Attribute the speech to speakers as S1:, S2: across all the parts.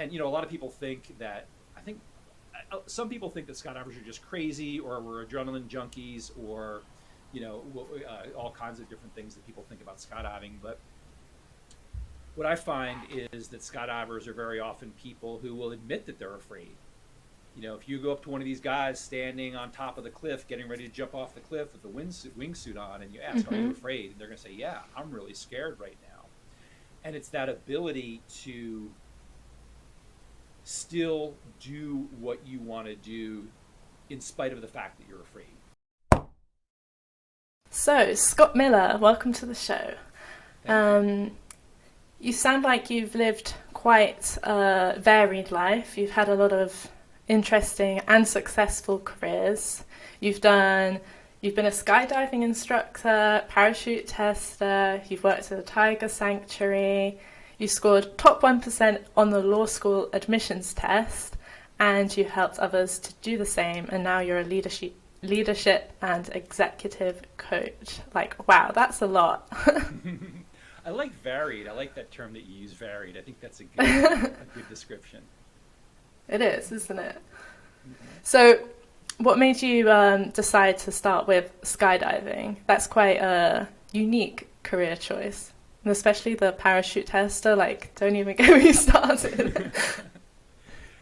S1: And, you know, a lot of people think that, I think, some people think that skydivers are just crazy, or we're adrenaline junkies, or, you know, all kinds of different things that people think about skydiving. But what I find is that skydivers are very often people who will admit that they're afraid. You know, if you go up to one of these guys standing on top of the cliff, getting ready to jump off the cliff with the wingsuit on, and you ask, "Are you
S2: Mm-hmm.
S1: afraid?" And they're going to say, "Yeah, I'm really scared right now." And it's that ability to still do what you want to do in spite of the fact that you're afraid.
S2: So, Scott Miller, welcome to the show.
S1: Thank you.
S2: Um, you sound like you've lived quite a varied life. You've had a lot of interesting and successful careers. You've done, you've been a skydiving instructor, parachute tester, you've worked at a tiger sanctuary, you scored top 1% on the law school admissions test, and you helped others to do the same, and now you're a leadership and executive coach. Like, wow, that's a lot.
S1: I like varied. I like that term that you use, varied. I think that's a good description.
S2: It is, isn't it?
S1: Mm-hmm.
S2: So, what made you decide to start with skydiving? That's quite a unique career choice, and especially the parachute tester. Like, don't even get me started.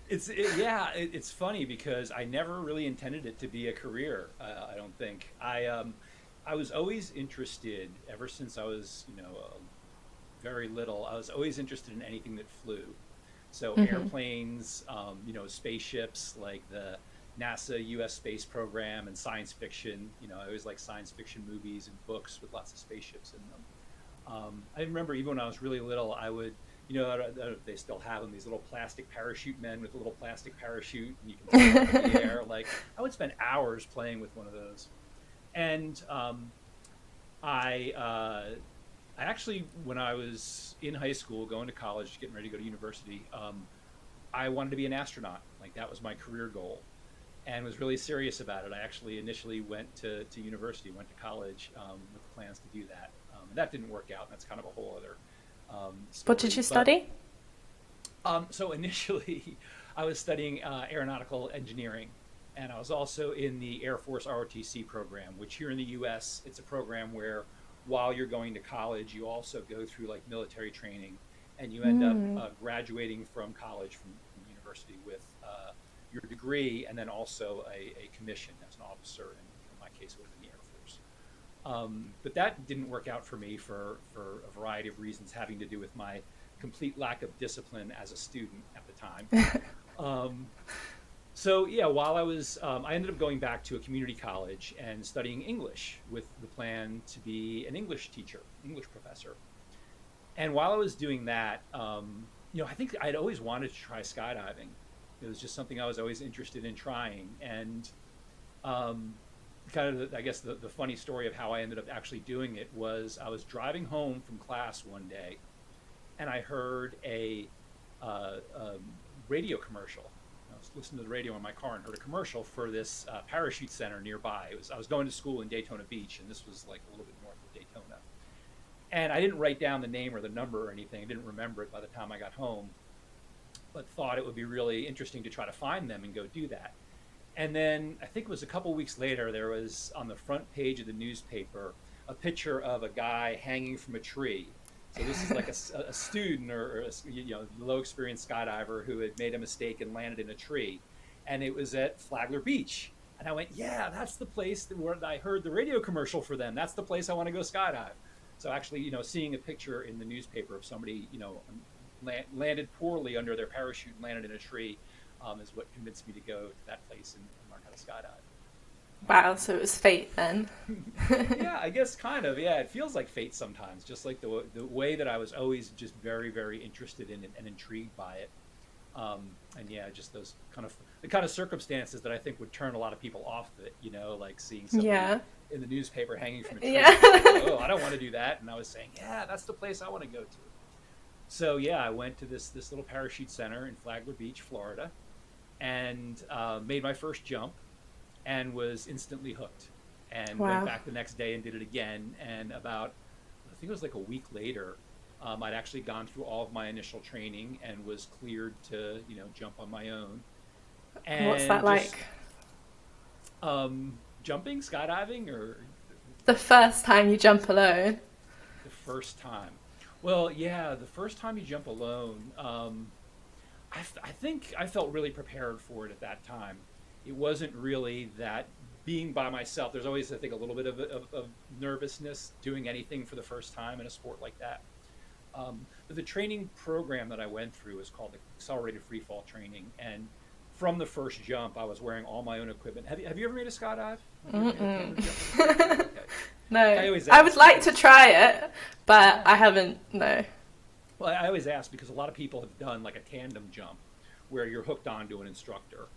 S1: It's funny because I never really intended it to be a career. I don't think I was always interested ever since I was, you know, very little. I was always interested in anything that flew. So
S2: Hmm.
S1: airplanes, you know, spaceships, like the NASA U.S. space program, and science fiction. You know, I always like science fiction movies and books with lots of spaceships in them. I remember even when I was really little, I would, you know, I don't know if they still have them, these little plastic parachute men with a little plastic parachute, and you can throw them up in the air. Like, I would spend hours playing with one of those. And I, I actually, when I was in high school, going to college, getting ready to go to university, I wanted to be an astronaut. Like, that was my career goal, and was really serious about it. I actually initially went to university, went to college with plans to do that. And that didn't work out. And that's kind of a whole other
S2: What did
S1: story.
S2: you
S1: But
S2: study?
S1: so initially, I was studying aeronautical engineering, and I was also in the Air Force ROTC program, which here in the U.S. it's a program where while you're going to college, you also go through like military training, and you end up
S2: Mm.
S1: graduating from college, from university, with your degree, and then also a commission as an officer. And in my case, it would have been the Air Force. But that didn't work out for me for a variety of reasons having to do with my complete lack of discipline as a student at the time. Um, so yeah, while I ended up going back to a community college and studying English with the plan to be an English teacher, English professor. And while I was doing that, you know, I think I'd always wanted to try skydiving. It was just something I was always interested in trying. And um, kind of, I guess, the funny story of how I ended up actually doing it was I was driving home from class one day, and I heard a radio commercial. I was listening to the radio in my car and heard a commercial for this parachute center nearby. I was going to school in Daytona Beach, and this was like a little bit north of Daytona. And I didn't write down the name or the number or anything. I didn't remember it by the time I got home, but thought it would be really interesting to try to find them and go do that. And then I think it was a couple weeks later, there was on the front page of the newspaper a picture of a guy hanging from a tree. So this is like a student, or a, you know, low experienced skydiver who had made a mistake and landed in a tree, and it was at Flagler Beach. And I went, yeah, that's the place where I heard the radio commercial for them. That's the place I want to go skydive. So actually, you know, seeing a picture in the newspaper of somebody, you know, landed poorly under their parachute and landed in a tree, is what convinced me to go to that place and learn how to skydive.
S2: Wow, so it was fate then.
S1: Yeah, I guess kind of. Yeah, it feels like fate sometimes, just like the way that I was always just very, very interested in it and intrigued by it. And yeah, just those kind of the kind of circumstances that I think would turn a lot of people off of it. You know, like seeing somebody
S2: Yeah.
S1: in the newspaper hanging from a tree, and saying,
S2: Yeah.
S1: "Oh, I don't want to do that." And I was saying, "Yeah, that's the place I want to go to." So yeah, I went to this little parachute center in Flagler Beach, Florida, and made my first jump, and was instantly hooked. And went
S2: Wow.
S1: back the next day and did it again. And about, I think it was like a week later, I'd actually gone through all of my initial training and was cleared to, jump on my own.
S2: What's that
S1: And just
S2: like?
S1: jumping, skydiving, or
S2: The first time you jump alone?
S1: the first time. Well, yeah, the first time you jump alone, I think I felt really prepared for it at that time. It wasn't really that being by myself. There's always, I think, a little bit of nervousness doing anything for the first time in a sport like that. But the training program that I went through is called Accelerated Freefall Training, and from the first jump, I was wearing all my own equipment. Have you ever made a skydive? Have you ever made a tandem jump before? Okay. I
S2: No.
S1: always
S2: I would
S1: ask
S2: like to
S1: because
S2: try it, but I
S1: yeah.
S2: haven't. No.
S1: Well, I always ask because a lot of people have done like a tandem jump where you're hooked onto an instructor.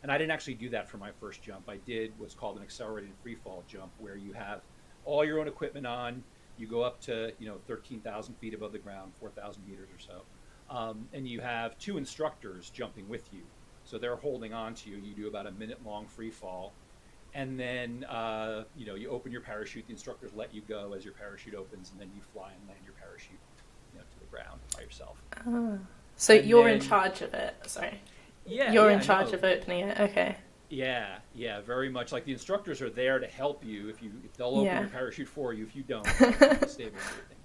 S1: And I didn't actually do that for my first jump. I did what's called an accelerated free fall jump where you have all your own equipment on. You go up to 13,000 feet above the ground, 4,000 meters or so, and you have two instructors jumping with you. So they're holding on to you. You do about a minute long free fall, and then you open your parachute. The instructors let you go as your parachute opens, and then you fly and land your parachute to the ground by yourself.
S2: Oh. So
S1: And
S2: you're in
S1: then
S2: charge of it. Sorry.
S1: yeah,
S2: You're in
S1: yeah,
S2: charge
S1: no,
S2: of opening it. Okay.
S1: yeah, yeah, very much. Like the instructors are there to help you. If they'll open
S2: Yeah.
S1: your parachute for you. If you don't, they'll keep you stable and everything.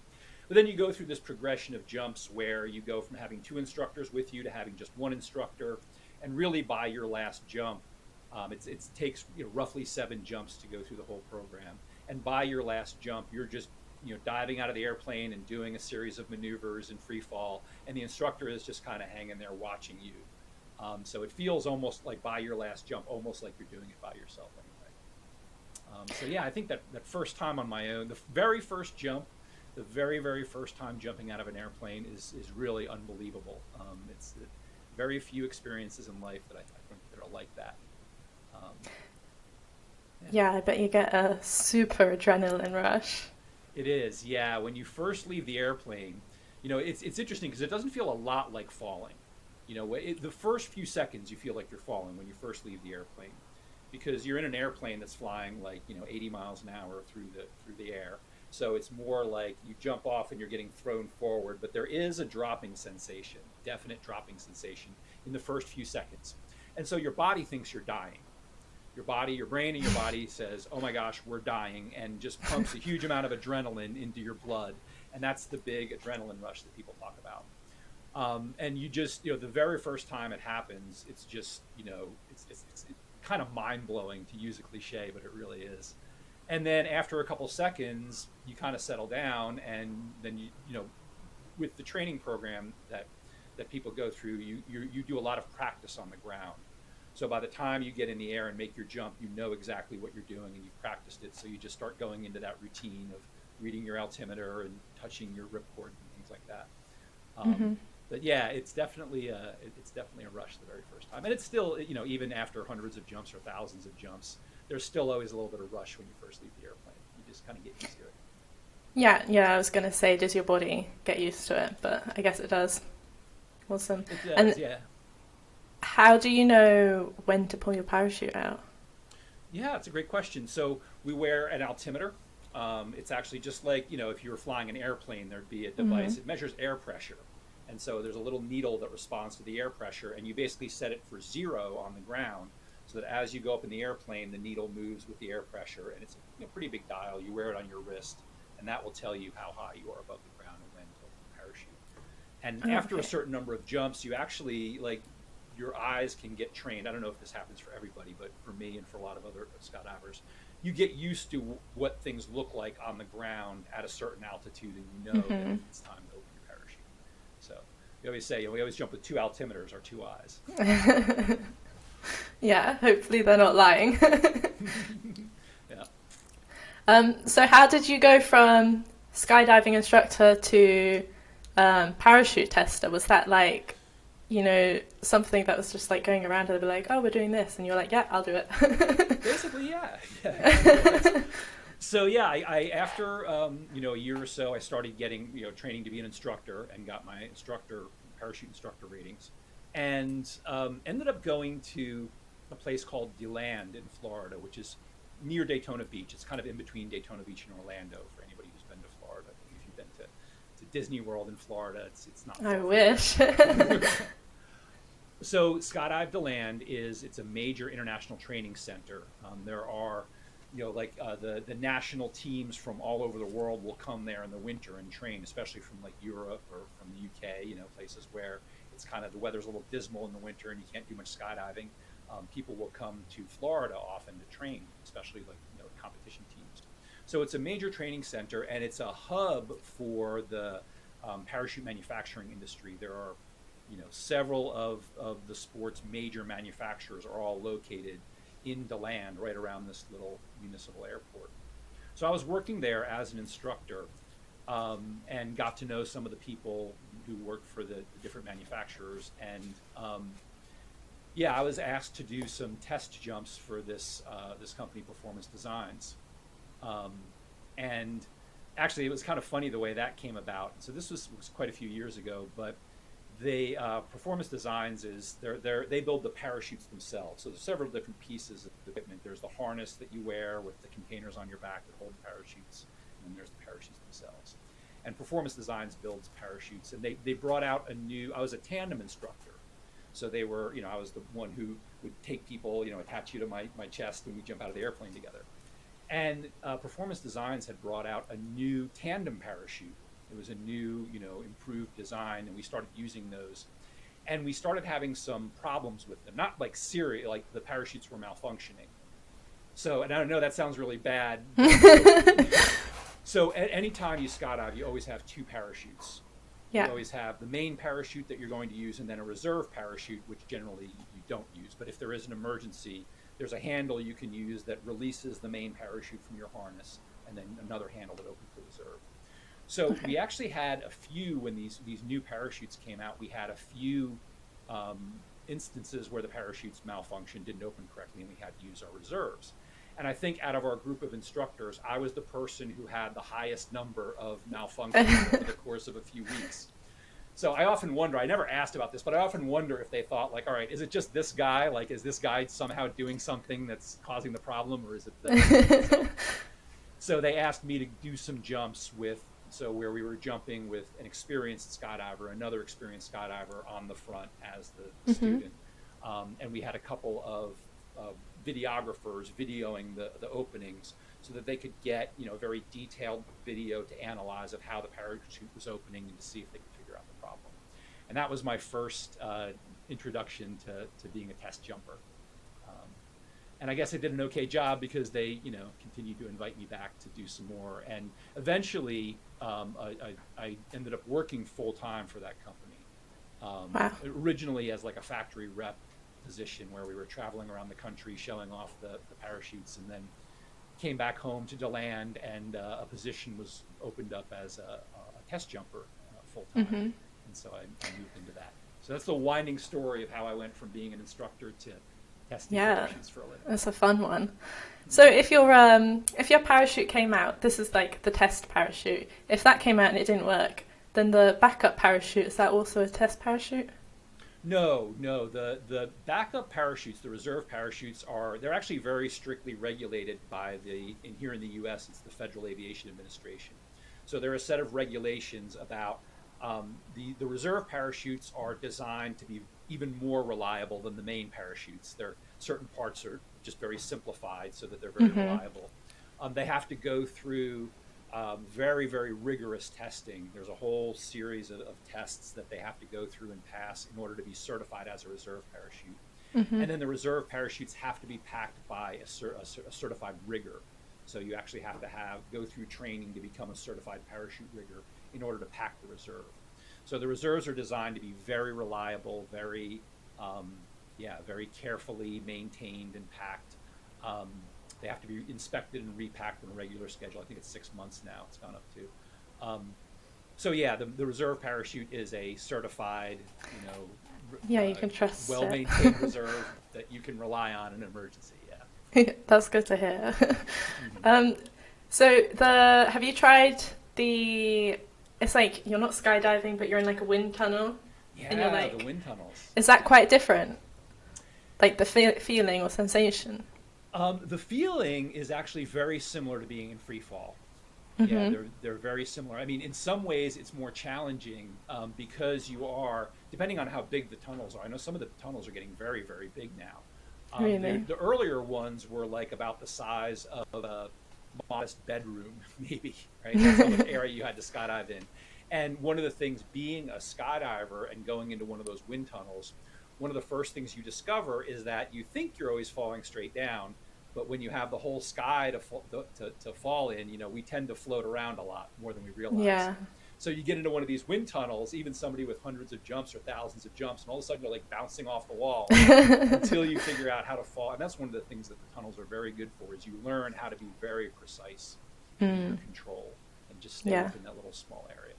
S1: But then you go through this progression of jumps where you go from having two instructors with you to having just one instructor, and really by your last jump, it takes roughly 7 jumps to go through the whole program. And by your last jump, you're just diving out of the airplane and doing a series of maneuvers and free fall, and the instructor is just kind of hanging there watching you. So it feels almost like by your last jump, almost like you're doing it by yourself anyway. So yeah, I think that first time on my own, the very first jump, the very very first time jumping out of an airplane is really unbelievable. It's very few experiences in life that I think that are like that. Um, yeah.
S2: Yeah, I bet you get a super adrenaline rush.
S1: It is, yeah. When you first leave the airplane, it's interesting because it doesn't feel a lot like falling. The first few seconds you feel like you're falling when you first leave the airplane, because you're in an airplane that's flying like 80 miles an hour through the air. So it's more like you jump off and you're getting thrown forward, but there is a dropping sensation, definite dropping sensation in the first few seconds, and so your body thinks you're dying. Your brain and your body says, "Oh my gosh, we're dying," and just pumps a huge amount of adrenaline into your blood, and that's the big adrenaline rush that people talk about. And you just, the very first time it happens, it's just, it's kind of mind blowing to use a cliche, but it really is. And then after a couple seconds, you kind of settle down, and then with the training program that people go through, you do a lot of practice on the ground. So by the time you get in the air and make your jump, you know exactly what you're doing and you've practiced it. So you just start going into that routine of reading your altimeter and touching your ripcord and things like that. Um,
S2: Hmm.
S1: but yeah, it's definitely a rush the very first time, and it's still even after hundreds of jumps or thousands of jumps, there's still always a little bit of rush when you first leave the airplane. You just kind of get used to it.
S2: Yeah, yeah, I was going to say, does your body get used to it? But I guess it does. Awesome.
S1: It
S2: And
S1: does, yeah.
S2: how do you know when to pull your parachute out?
S1: Yeah, it's a great question. So we wear an altimeter. It's actually just like, if you were flying an airplane, there'd be a
S2: Hmm.
S1: device. It measures air pressure. And so there's a little needle that responds to the air pressure, and you basically set it for 0 on the ground so that as you go up in the airplane, the needle moves with the air pressure. And it's a pretty big dial. You wear it on your wrist, and that will tell you how high you are above the ground and when to open the parachute. And
S2: Oh,
S1: after a
S2: okay.
S1: certain number of jumps, you actually like your eyes can get trained. I don't know if this happens for everybody, but for me and for a lot of other skydivers, you get used to what things look like on the ground at a certain altitude, and you know that
S2: Hmm.
S1: it's time to open your parachute. So we always say we always jump with 2 altimeters or 2 eyes.
S2: Yeah, hopefully they're not lying.
S1: Yeah.
S2: So how did you go from skydiving instructor to parachute tester? Was that like, something that was just like going around and they'd be like, oh, we're doing this, and you're like, yeah, I'll do it.
S1: Basically, yeah, yeah, exactly. So yeah, I after a year or so, I started getting training to be an instructor and got my parachute instructor ratings, and ended up going to a place called DeLand in Florida, which is near Daytona Beach. It's kind of in between Daytona Beach and Orlando for anybody who's been to Florida. If you've been to Disney World in Florida. It's not
S2: I
S1: far
S2: wish.
S1: from there. So Skydive DeLand it's a major international training center. There are, like the national teams from all over the world will come there in the winter and train, especially from like Europe or from the UK. Places where it's kind of the weather's a little dismal in the winter and you can't do much skydiving. People will come to Florida often to train, especially like competition teams. So it's a major training center and it's a hub for the parachute manufacturing industry. There are several of the sport's major manufacturers are all located in DeLand, right around this little municipal airport. So I was working there as an instructor, and got to know some of the people who worked for the different manufacturers. And I was asked to do some test jumps for this company, Performance Designs. And actually, it was kind of funny the way that came about. So this was quite a few years ago, but Performance Designs they build the parachutes themselves. So there's several different pieces of equipment. There's the harness that you wear with the containers on your back that hold the parachutes, and then there's the parachutes themselves. And Performance Designs builds parachutes, and they brought out I was a tandem instructor. So they were, I was the one who would take people, attach you to my chest and we jump out of the airplane together. And Performance Designs had brought out a new tandem parachute. It was a new, improved design, and we started using those. And we started having some problems with them, not like serious, like the parachutes were malfunctioning. So, and I know that sounds really bad. So any time you skydive, you always have two parachutes.
S2: Yeah.
S1: You always have the main parachute that you're going to use and then a reserve parachute, which generally you don't use. But if there is an emergency, there's a handle you can use that releases the main parachute from your harness, and then another handle that opens the reserve. So we actually had a few, when these new parachutes came out, we had a few instances where the parachutes malfunctioned, didn't open correctly, and we had to use our reserves. And I think out of our group of instructors, I was the person who had the highest number of malfunctions over the course of a few weeks. So I often wonder, I never asked about this, but I often wonder if they thought, like, all right, is it just this guy? Like, is this guy somehow doing something that's causing the problem, or is it the So they asked me to do some jumps where we were jumping with an experienced skydiver, another experienced skydiver on the front as the student. And we had a couple of videographers videoing the openings so that they could get, very detailed video to analyze of how the parachute was opening and to see if they could figure out the problem. And that was my first introduction to being a test jumper. And I guess I did an okay job because they, continued to invite me back to do some more. And eventually, I ended up working full time for that company.
S2: Wow.
S1: Originally as like a factory rep position where we were traveling around the country showing off the parachutes, and then came back home to DeLand, and a position was opened up as a test jumper full time. And so I moved into that. So that's the winding story of how I went from being an instructor to testing parachutes for a living.
S2: That's a fun one. So if your parachute came out, this is like the test parachute. If that came out and it didn't work, then the backup parachute, is that also a test parachute?
S1: No. The backup parachutes, the reserve parachutes, they're actually very strictly regulated by here in the U.S. it's the Federal Aviation Administration. So there are a set of regulations about the reserve parachutes are designed to be even more reliable than the main parachutes. Certain parts are just very simplified so that they're very reliable. They have to go through very, very rigorous testing. There's a whole series of tests that they have to go through and pass in order to be certified as a reserve parachute. And then the reserve parachutes have to be packed by a certified rigger. So you actually have to go through training to become a certified parachute rigger in order to pack the reserve. So the reserves are designed to be very reliable, very carefully maintained and packed. They have to be inspected and repacked on a regular schedule. I think it's 6 months now it's gone up to. The reserve parachute is a certified,
S2: you can trust
S1: well-maintained reserve that you can rely on in an emergency.
S2: That's good to hear. Have you tried it's like you're not skydiving, but you're in like a wind tunnel. And you're like,
S1: the wind tunnels.
S2: Is that quite different? Like the feeling or sensation?
S1: The feeling is actually very similar to being in free fall. Yeah,
S2: Mhm.
S1: they're very similar. I mean, in some ways, it's more challenging because you are depending on how big the tunnels are. I know some of the tunnels are getting very, very big now.
S2: Really?
S1: The earlier ones were like about the size of a modest bedroom, maybe, right? That's how much area you had to skydive in. And one of the things, being a skydiver and going into one of those wind tunnels, one of the first things you discover is that you think you're always falling straight down, but when you have the whole sky to fall in, we tend to float around a lot more than we realize.
S2: Yeah.
S1: So you get into one of these wind tunnels, even somebody with hundreds of jumps or thousands of jumps, and all of a sudden you're like bouncing off the wall until you figure out how to fall. And that's one of the things that the tunnels are very good for is you learn how to be very precise in your
S2: Mm.
S1: control and just stay
S2: Yeah.
S1: within that little small area.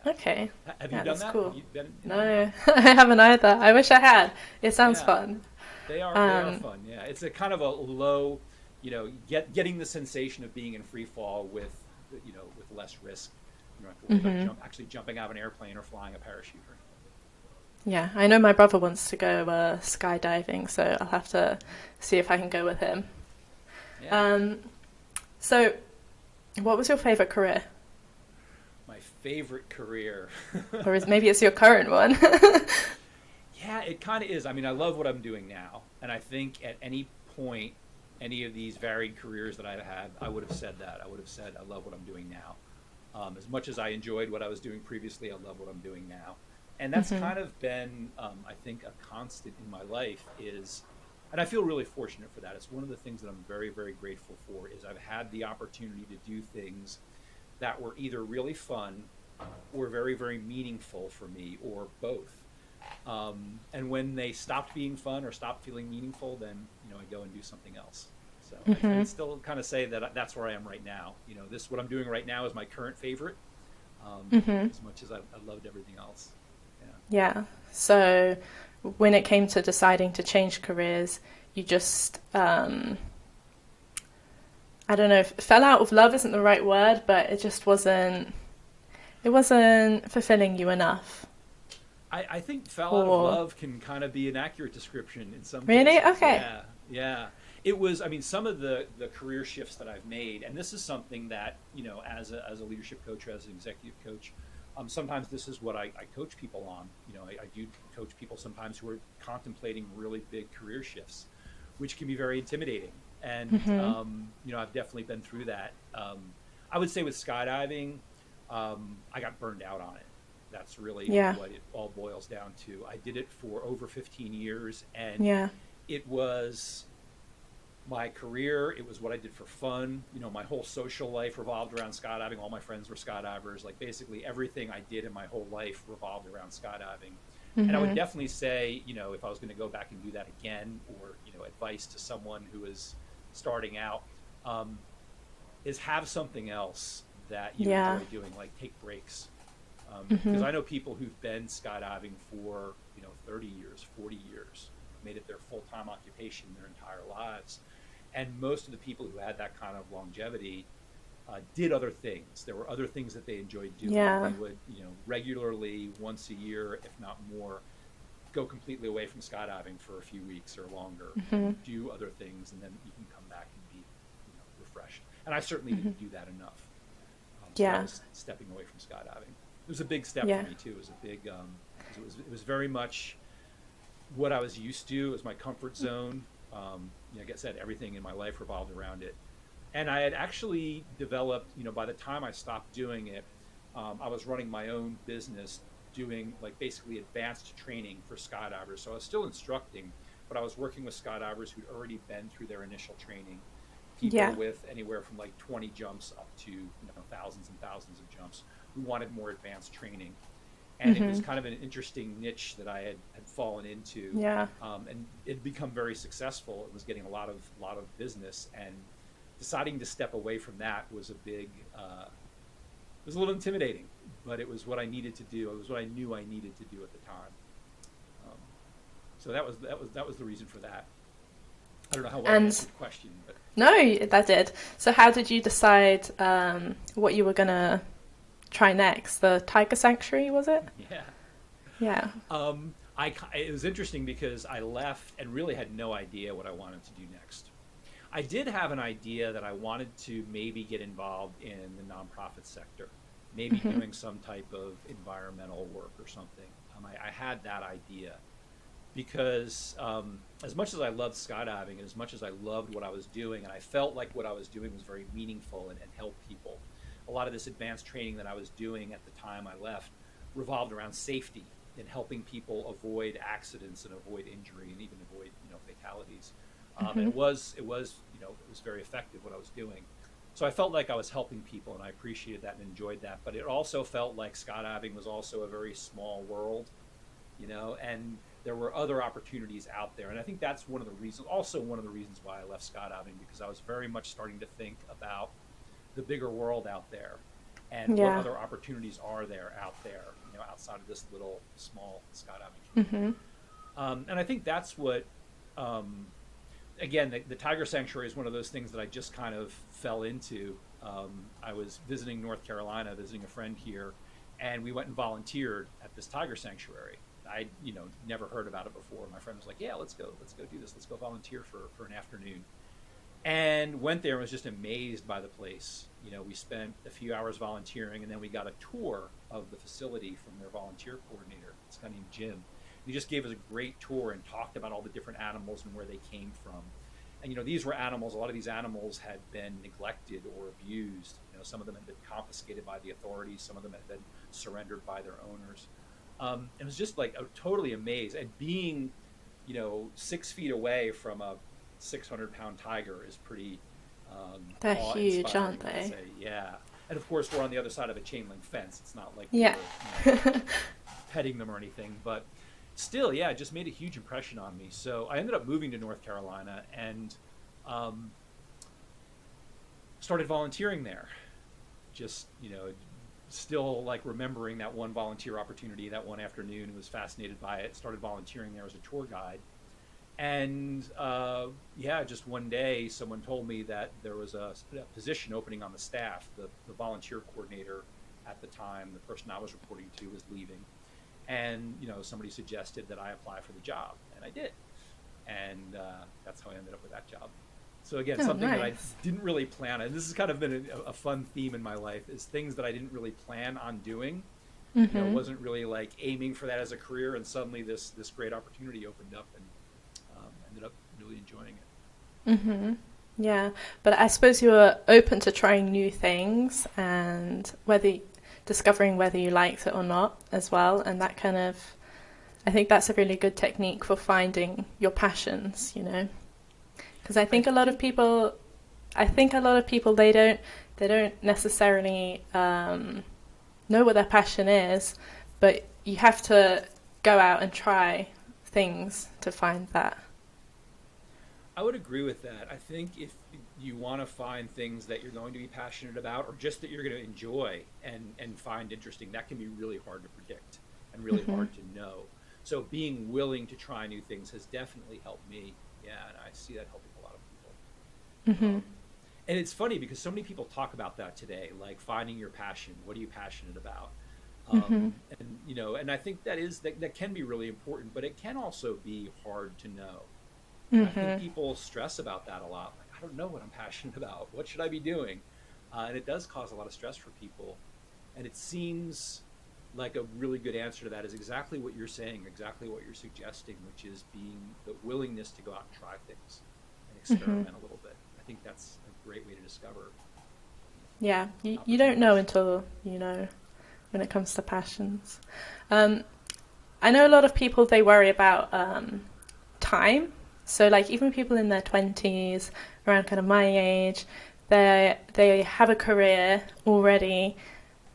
S2: Okay.
S1: Have you
S2: Yeah,
S1: done
S2: that's
S1: that? Have
S2: cool.
S1: you been in one?
S2: No, I haven't either. I wish I had. It sounds
S1: Yeah,
S2: fun.
S1: they are
S2: Um,
S1: fun. Yeah, it's a kind of a low, getting the sensation of being in free fall with less risk. You don't have to worry about
S2: mhm.
S1: actually jumping out of an airplane or flying a parachute or anything.
S2: Yeah, I know my brother wants to go skydiving, so I'll have to see if I can go with him.
S1: Yeah,
S2: Um, so, what was your favorite career?
S1: my favorite career.
S2: Or maybe it's your current one?
S1: Yeah, it kind of is. I mean, I love what I'm doing now, and I think at any point, any of these varied careers that I've had, I would have said that. I would have said I love what I'm doing now. As much as I enjoyed what I was doing previously, I love what I'm doing now, and that's
S2: Mhm.
S1: kind of been, I think, a constant in my life. And I feel really fortunate for that. It's one of the things that I'm very, very grateful for. Is I've had the opportunity to do things that were either really fun or very, very meaningful for me, or both. And when they stopped being fun or stopped feeling meaningful, then I go and do something else. So I
S2: Mhm.
S1: would still kind of say that that's where I am right now. This what I'm doing right now is my current favorite,
S2: Mhm.
S1: as much as I loved everything else. Yeah.
S2: Yeah. So, when it came to deciding to change careers, you just I don't know, if fell out of love isn't the right word, but it wasn't fulfilling you enough.
S1: I think fell out of
S2: Or
S1: love can kind of be an accurate description in some
S2: really?
S1: cases.
S2: Okay.
S1: Yeah, yeah. It was. I mean, some of the career shifts that I've made, and this is something that as a leadership coach or as an executive coach, sometimes this is what I coach people on. I do coach people sometimes who are contemplating really big career shifts, which can be very intimidating. And
S2: Mhm.
S1: I've definitely been through that. I would say with skydiving, I got burned out on it. That's really
S2: Yeah.
S1: what it all boils down to. I did it for over 15 years, and
S2: Yeah.
S1: it was my career. It was what I did for fun. My whole social life revolved around skydiving. All my friends were skydivers. Like basically everything I did in my whole life revolved around skydiving. And I would
S2: Mhm.
S1: definitely say, if I was going to go back and do that again, or advice to someone who is starting out, um, is have something else that you
S2: Yeah.
S1: enjoy doing, like take breaks. Because
S2: Mhm.
S1: I know people who've been skydiving for 30 years, 40 years, made it their full-time occupation their entire lives, and most of the people who had that kind of longevity did other things. There were other things that they enjoyed doing.
S2: Yeah.
S1: They would, regularly, once a year, if not more, go completely away from skydiving for a few weeks or longer and
S2: Mhm.
S1: do other things, and then you can come back and be, refreshed. And I certainly
S2: Mhm.
S1: didn't do that enough. So that
S2: Yeah.
S1: was stepping away from skydiving. It was a big step for
S2: Yeah.
S1: me too. It was a big, because it was very much what I was used to. It was my comfort zone. Like I said, everything in my life revolved around it. And I had actually developed, by the time I stopped doing it, I was running my own business, doing like basically advanced training for skydivers. So I was still instructing, but I was working with skydivers who'd already been through their initial training,
S2: Yeah.
S1: people with anywhere from like 20 jumps up to thousands and thousands of jumps who wanted more advanced training. And it was
S2: Mhm.
S1: kind of an interesting niche that I had fallen into,
S2: Yeah.
S1: and it had become very successful. It was getting a lot of business, and deciding to step away from that was a big. It was a little intimidating, but it was what I needed to do. It was what I knew I needed to do at the time. Um, so that was the reason for that. I don't know how well I
S2: And
S1: answered the question, but
S2: no, that did. So, how did you decide what you were gonna try next? The Tiger Sanctuary, was it?
S1: yeah.
S2: Yeah.
S1: It was interesting because I left and really had no idea what I wanted to do next. I did have an idea that I wanted to maybe get involved in the nonprofit sector, maybe
S2: Hmm.
S1: doing some type of environmental work or something. I had that idea because as much as I loved skydiving and as much as I loved what I was doing, and I felt like what I was doing was very meaningful and helped people, a lot of this advanced training that I was doing at the time I left revolved around safety and helping people avoid accidents and avoid injury and even avoid fatalities. And
S2: Hmm.
S1: it was very effective what I was doing. So I felt like I was helping people, and I appreciated that and enjoyed that. But it also felt like skydiving was also a very small world, and there were other opportunities out there. And I think that's one of the reasons why I left skydiving, because I was very much starting to think about the bigger world out there and what
S2: Yeah.
S1: other opportunities are there out there, outside of this little small skydiving community.
S2: Hmm.
S1: And I think that's what, um, again, the Tiger Sanctuary is one of those things that I just kind of fell into. I was visiting North Carolina, visiting a friend here, and we went and volunteered at this Tiger Sanctuary. I, never heard about it before. My friend was like, "Yeah, let's go do this. Let's go volunteer for an afternoon." And went there and was just amazed by the place. We spent a few hours volunteering, and then we got a tour of the facility from their volunteer coordinator, this guy named Jim. He just gave us a great tour and talked about all the different animals and where they came from. And these were animals. A lot of these animals had been neglected or abused. Some of them had been confiscated by the authorities. Some of them had been surrendered by their owners. It was just like totally amazed. And being, 6 feet away from a 600-pound tiger is pretty
S2: They're huge, aren't
S1: awe-inspiring, I'd
S2: they?
S1: say. Yeah. And of course, we're on the other side of a chain link fence. It's not like we
S2: Yeah.
S1: were, petting them or anything, but still, yeah, it just made a huge impression on me. So I ended up moving to North Carolina and um, started volunteering there. Just, still like remembering that one volunteer opportunity that one afternoon and was fascinated by it. Started volunteering there as a tour guide. And yeah, just one day, someone told me that there was a position opening on the staff. The volunteer coordinator at the time, the person I was reporting to, was leaving, and somebody suggested that I apply for the job, and I did, and that's how I ended up with that job. So again,
S2: Oh,
S1: something that I
S2: nice.
S1: didn't really plan on. And this has kind of been a fun theme in my life, is things that I didn't really plan on doing.
S2: Hmm.
S1: Wasn't really like aiming for that as a career, and suddenly this great opportunity opened up, and ended up really enjoying it.
S2: Hmm. Yeah, but I suppose you were open to trying new things and discovering whether you liked it or not as well, and that kind of, I think that's a really good technique for finding your passions. Because I
S1: I
S2: think a lot of
S1: think
S2: people, I think a lot of people they don't necessarily know what their passion is, but you have to go out and try things to find that.
S1: I would agree with that. I think if you want to find things that you're going to be passionate about, or just that you're going to enjoy and find interesting, that can be really hard to predict and really
S2: Hmm.
S1: hard to know. So being willing to try new things has definitely helped me. Yeah, and I see that helping a lot of people.
S2: Hmm.
S1: And it's funny because so many people talk about that today, like finding your passion. What are you passionate about?
S2: Hmm.
S1: And I think that can be really important, but it can also be hard to know. And I think
S2: Hmm.
S1: people stress about that a lot. Like, I don't know what I'm passionate about. What should I be doing? And it does cause a lot of stress for people. And it seems like a really good answer to that is exactly what you're saying, exactly what you're suggesting, which is being the willingness to go out and try things and
S2: Hmm.
S1: experiment a little bit. I think that's a great way to discover
S2: Yeah, you don't know
S1: opportunities.
S2: until you know when it comes to passions. Um, I know a lot of people they worry about time. So like even people in their 20s, around kind of my age, they have a career already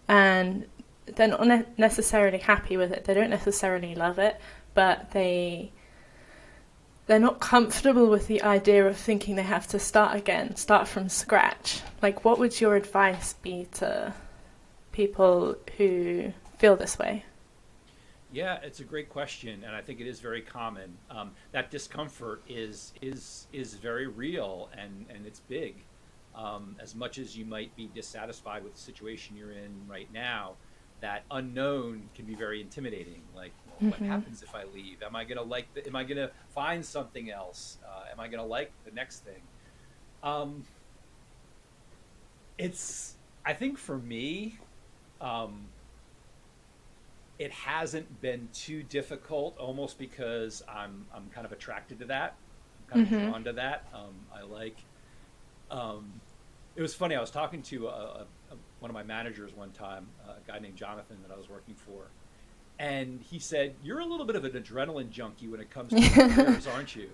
S2: and they're not necessarily happy with it. They don't necessarily love it, but they're not comfortable with the idea of thinking they have to start again, start from scratch. Like what would your advice be to people who feel this way?
S1: Yeah, it's a great question, and I think it is very common. That discomfort is very real, and it's big. As much as you might be dissatisfied with the situation you're in right now, that unknown can be very intimidating. Like, well, what
S2: Hmm.
S1: happens if I leave? Am I gonna like? Am I gonna find something else? Am I gonna like the next thing? Um, it's I think for me, um, it hasn't been too difficult, almost because I'm kind of attracted to that. I'm kind of
S2: Mm-hmm.
S1: drawn to that. I like. Um, it was funny. I was talking to one of my managers one time, a guy named Jonathan that I was working for, and he said, "You're a little bit of an adrenaline junkie when it comes to your careers, aren't you?"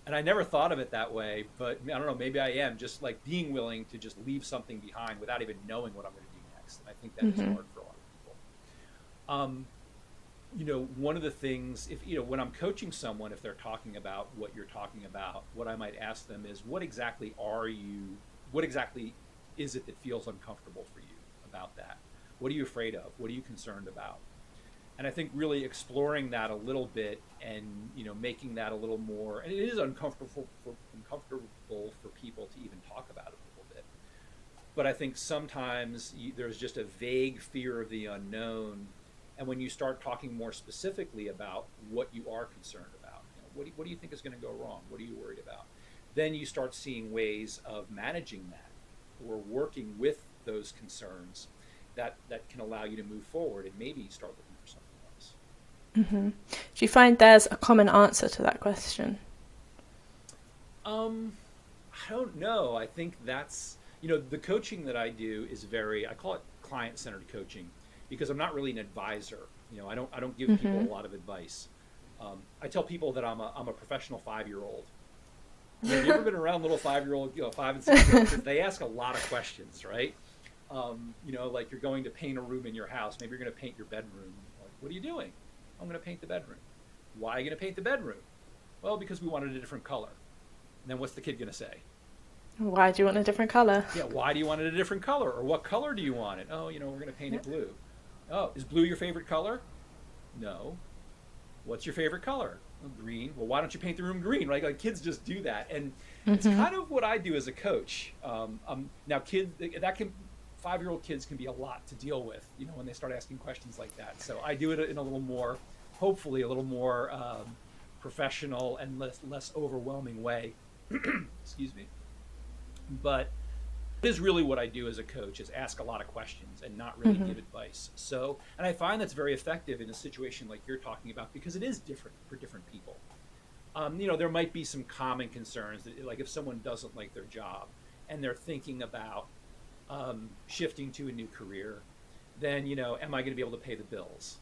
S1: And I never thought of it that way, but I don't know. Maybe I am, just like being willing to just leave something behind without even knowing what I'm going to do next. And I think that is
S2: Mm-hmm.
S1: hard for a lot of people. Um, one of the things, if when I'm coaching someone, if they're talking about what you're talking about, what I might ask them is, what exactly is it that feels uncomfortable for you about that? What are you afraid of? What are you concerned about? And I think really exploring that a little bit, and making that a little more, and it is uncomfortable for people to even talk about it a little bit. But I think sometimes there's just a vague fear of the unknown. And when you start talking more specifically about what you are concerned about, what do you think is going to go wrong? What are you worried about? Then you start seeing ways of managing that, or working with those concerns, that can allow you to move forward and maybe start looking for something else.
S2: Mm-hmm. Do you find there's a common answer to that question?
S1: Um, I don't know. I think that's, the coaching that I do is I call it client-centered coaching, because I'm not really an advisor. I don't give people
S2: Mm-hmm.
S1: a lot of advice. I tell people that I'm a professional 5-year-old. Have you ever been around little 5-year-old, 5 and 6-year-old kids? They ask a lot of questions, right? Like you're going to paint a room in your house. Maybe you're going to paint your bedroom. Like, what are you doing? I'm going to paint the bedroom. Why are you going to paint the bedroom? Well, because we wanted a different color. And then what's the kid going to say?
S2: Why do you want a different color?
S1: Yeah, why do you want it a different color? Or what color do you want it? Oh, we're going to paint
S2: Yeah.
S1: it blue. Oh, is blue your favorite color? No. What's your favorite color? Well, green. Well, why don't you paint the room green? Right? Like kids just do that, and it's
S2: Mm-hmm.
S1: kind of what I do as a coach. Now, kids that can 5-year-old kids can be a lot to deal with, when they start asking questions like that. So I do it in a little more, hopefully, a little more professional and less overwhelming way. Excuse me, but it is really what I do as a coach, is ask a lot of questions and not really
S2: Mm-hmm.
S1: give advice. So, and I find that's very effective in a situation like you're talking about, because it is different for different people. There might be some common concerns that, like if someone doesn't like their job and they're thinking about shifting to a new career, then, am I going to be able to pay the bills?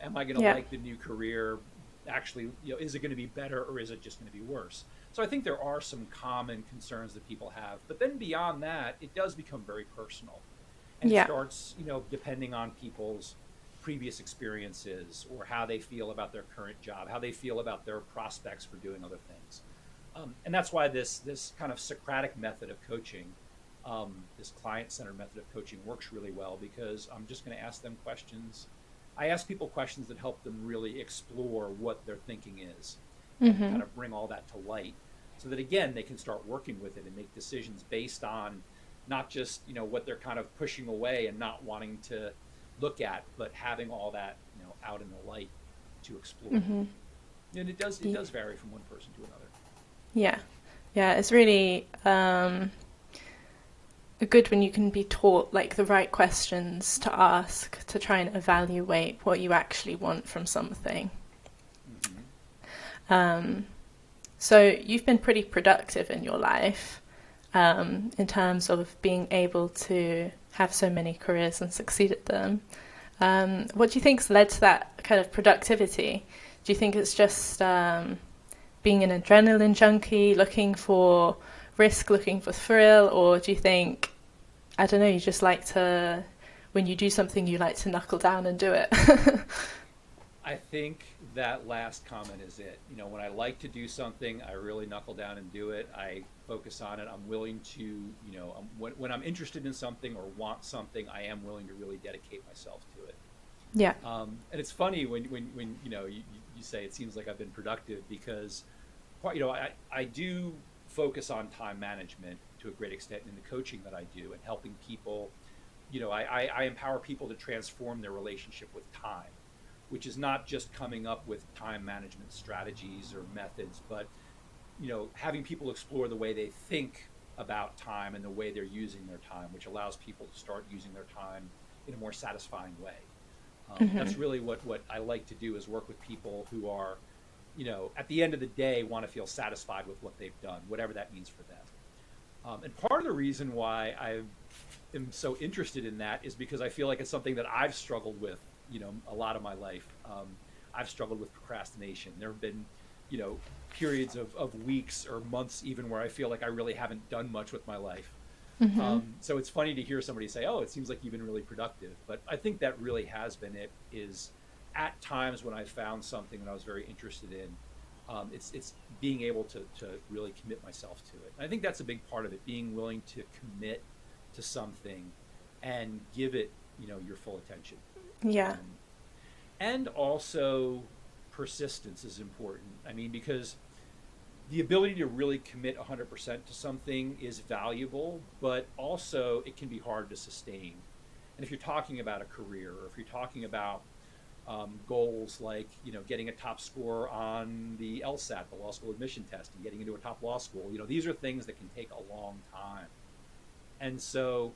S1: Am I going to
S2: Yeah.
S1: like the new career? Actually, is it going to be better, or is it just going to be worse? So I think there are some common concerns that people have, but then beyond that, it does become very personal, and it
S2: Yeah.
S1: starts, depending on people's previous experiences, or how they feel about their current job, how they feel about their prospects for doing other things. And that's why this kind of Socratic method of coaching, this client-centered method of coaching, works really well, because I'm just going to ask them questions. I ask people questions that help them really explore what their thinking is, and
S2: Mm-hmm.
S1: kind of bring all that to light, so that again they can start working with it and make decisions based on not just what they're kind of pushing away and not wanting to look at, but having all that out in the light to explore.
S2: Mm-hmm.
S1: And it does it
S2: Yeah.
S1: does vary from one person to another.
S2: Yeah. Yeah. It's really good when you can be taught like the right questions to ask to try and evaluate what you actually want from something.
S1: Hmm.
S2: Um, so you've been pretty productive in your life, in terms of being able to have so many careers and succeed at them. What do you think's led to that kind of productivity? Do you think it's just being an adrenaline junkie, looking for risk, looking for thrill, or do you think, I don't know, you just like to, when you do something, you like to knuckle down and do it?
S1: I think that last comment is it. When I like to do something, I really knuckle down and do it. I focus on it. I'm willing to, when I'm interested in something or want something, I am willing to really dedicate myself to it.
S2: Yeah.
S1: And it's funny when you say it seems like I've been productive, because I do focus on time management to a great extent in the coaching that I do, and helping people. I empower people to transform their relationship with time, which is not just coming up with time management strategies or methods, but having people explore the way they think about time and the way they're using their time, which allows people to start using their time in a more satisfying way. That's really what I like to do, is work with people who are, at the end of the day, want to feel satisfied with what they've done, whatever that means for them. And part of the reason why I am so interested in that is because I feel like it's something that I've struggled with, a lot of my life. I've struggled with procrastination. There have been, periods of weeks or months even where I feel like I really haven't done much with my life. So it's funny to hear somebody say, "Oh, it seems like you've been really productive." But I think that really has been it. Is at times when I found something that I was very interested in, it's being able to really commit myself to it. And I think that's a big part of it, being willing to commit to something and give it, your full attention.
S2: Yeah.
S1: And also persistence is important. I mean, because the ability to really commit 100% to something is valuable, but also it can be hard to sustain. And if you're talking about a career, or if you're talking about goals like, getting a top score on the LSAT, the law school admission test, and getting into a top law school, these are things that can take a long time. And so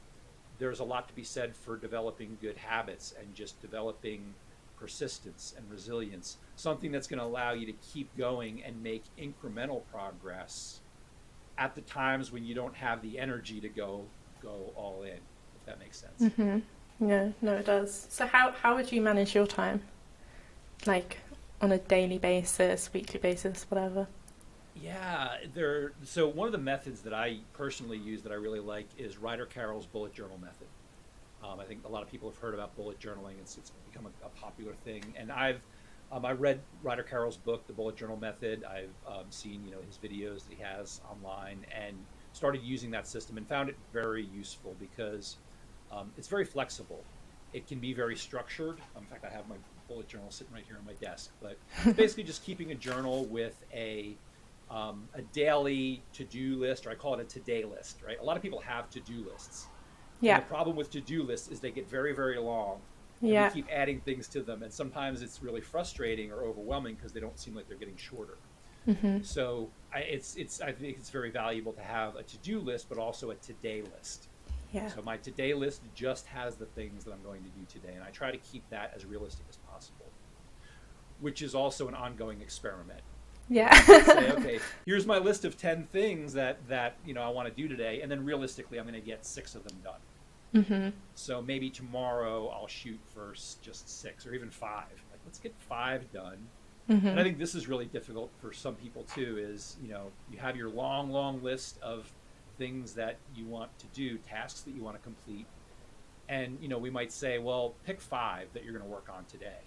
S1: there's a lot to be said for developing good habits and just developing persistence and resilience, something that's going to allow you to keep going and make incremental progress at the times when you don't have the energy to go all in, if that makes sense.
S2: Yeah, no, it does. So how would you manage your time? Like on a daily basis, weekly basis, whatever?
S1: Yeah, so one of the methods that I personally use that I really like is Ryder Carroll's bullet journal method. I think a lot of people have heard about bullet journaling. It's become a popular thing, and I read Ryder Carroll's book, The Bullet Journal Method. I've seen his videos that he has online, and started using that system and found it very useful because it's very flexible. It can be very structured. In fact, I have my bullet journal sitting right here on my desk. But it's basically just keeping a journal with a daily to-do list, or I call it a today list. Right? A lot of people have to-do lists.
S2: Yeah.
S1: And the problem with to-do lists is they get very, very long. And
S2: Yeah.
S1: we keep adding things to them, and sometimes it's really frustrating or overwhelming because they don't seem like they're getting shorter. So I think it's very valuable to have a to-do list, but also a today list.
S2: Yeah.
S1: So my today list just has the things that I'm going to do today, and I try to keep that as realistic as possible, which is also an ongoing experiment.
S2: Yeah.
S1: Say, okay, here's my list of 10 things that I want to do today, and then realistically, I'm going to get 6 of them done. So maybe tomorrow I'll shoot for just 6 or even 5. Like, let's get 5 done. And I think this is really difficult for some people too. Is you have your long list of things that you want to do, tasks that you want to complete, and we might say, well, pick 5 that you're going to work on today.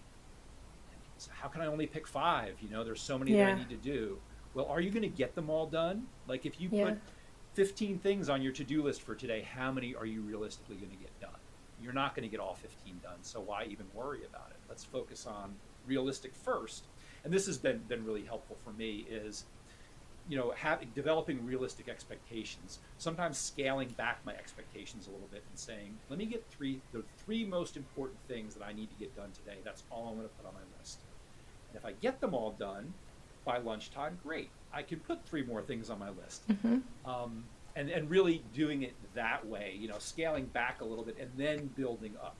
S1: So how can I only pick 5? There's so many that I need to do. Well, are you going to get them all done? Like, if you put 15 things on your to-do list for today, how many are you realistically going to get done? You're not going to get all 15 done, so why even worry about it? Let's focus on realistic first. And this has been really helpful for me, is developing realistic expectations, sometimes scaling back my expectations a little bit and saying, let me get the 3 most important things that I need to get done today. That's all I'm going to put on my list. And if I get them all done by lunchtime, great. I can put 3 more things on my list. And really doing it that way, scaling back a little bit and then building up.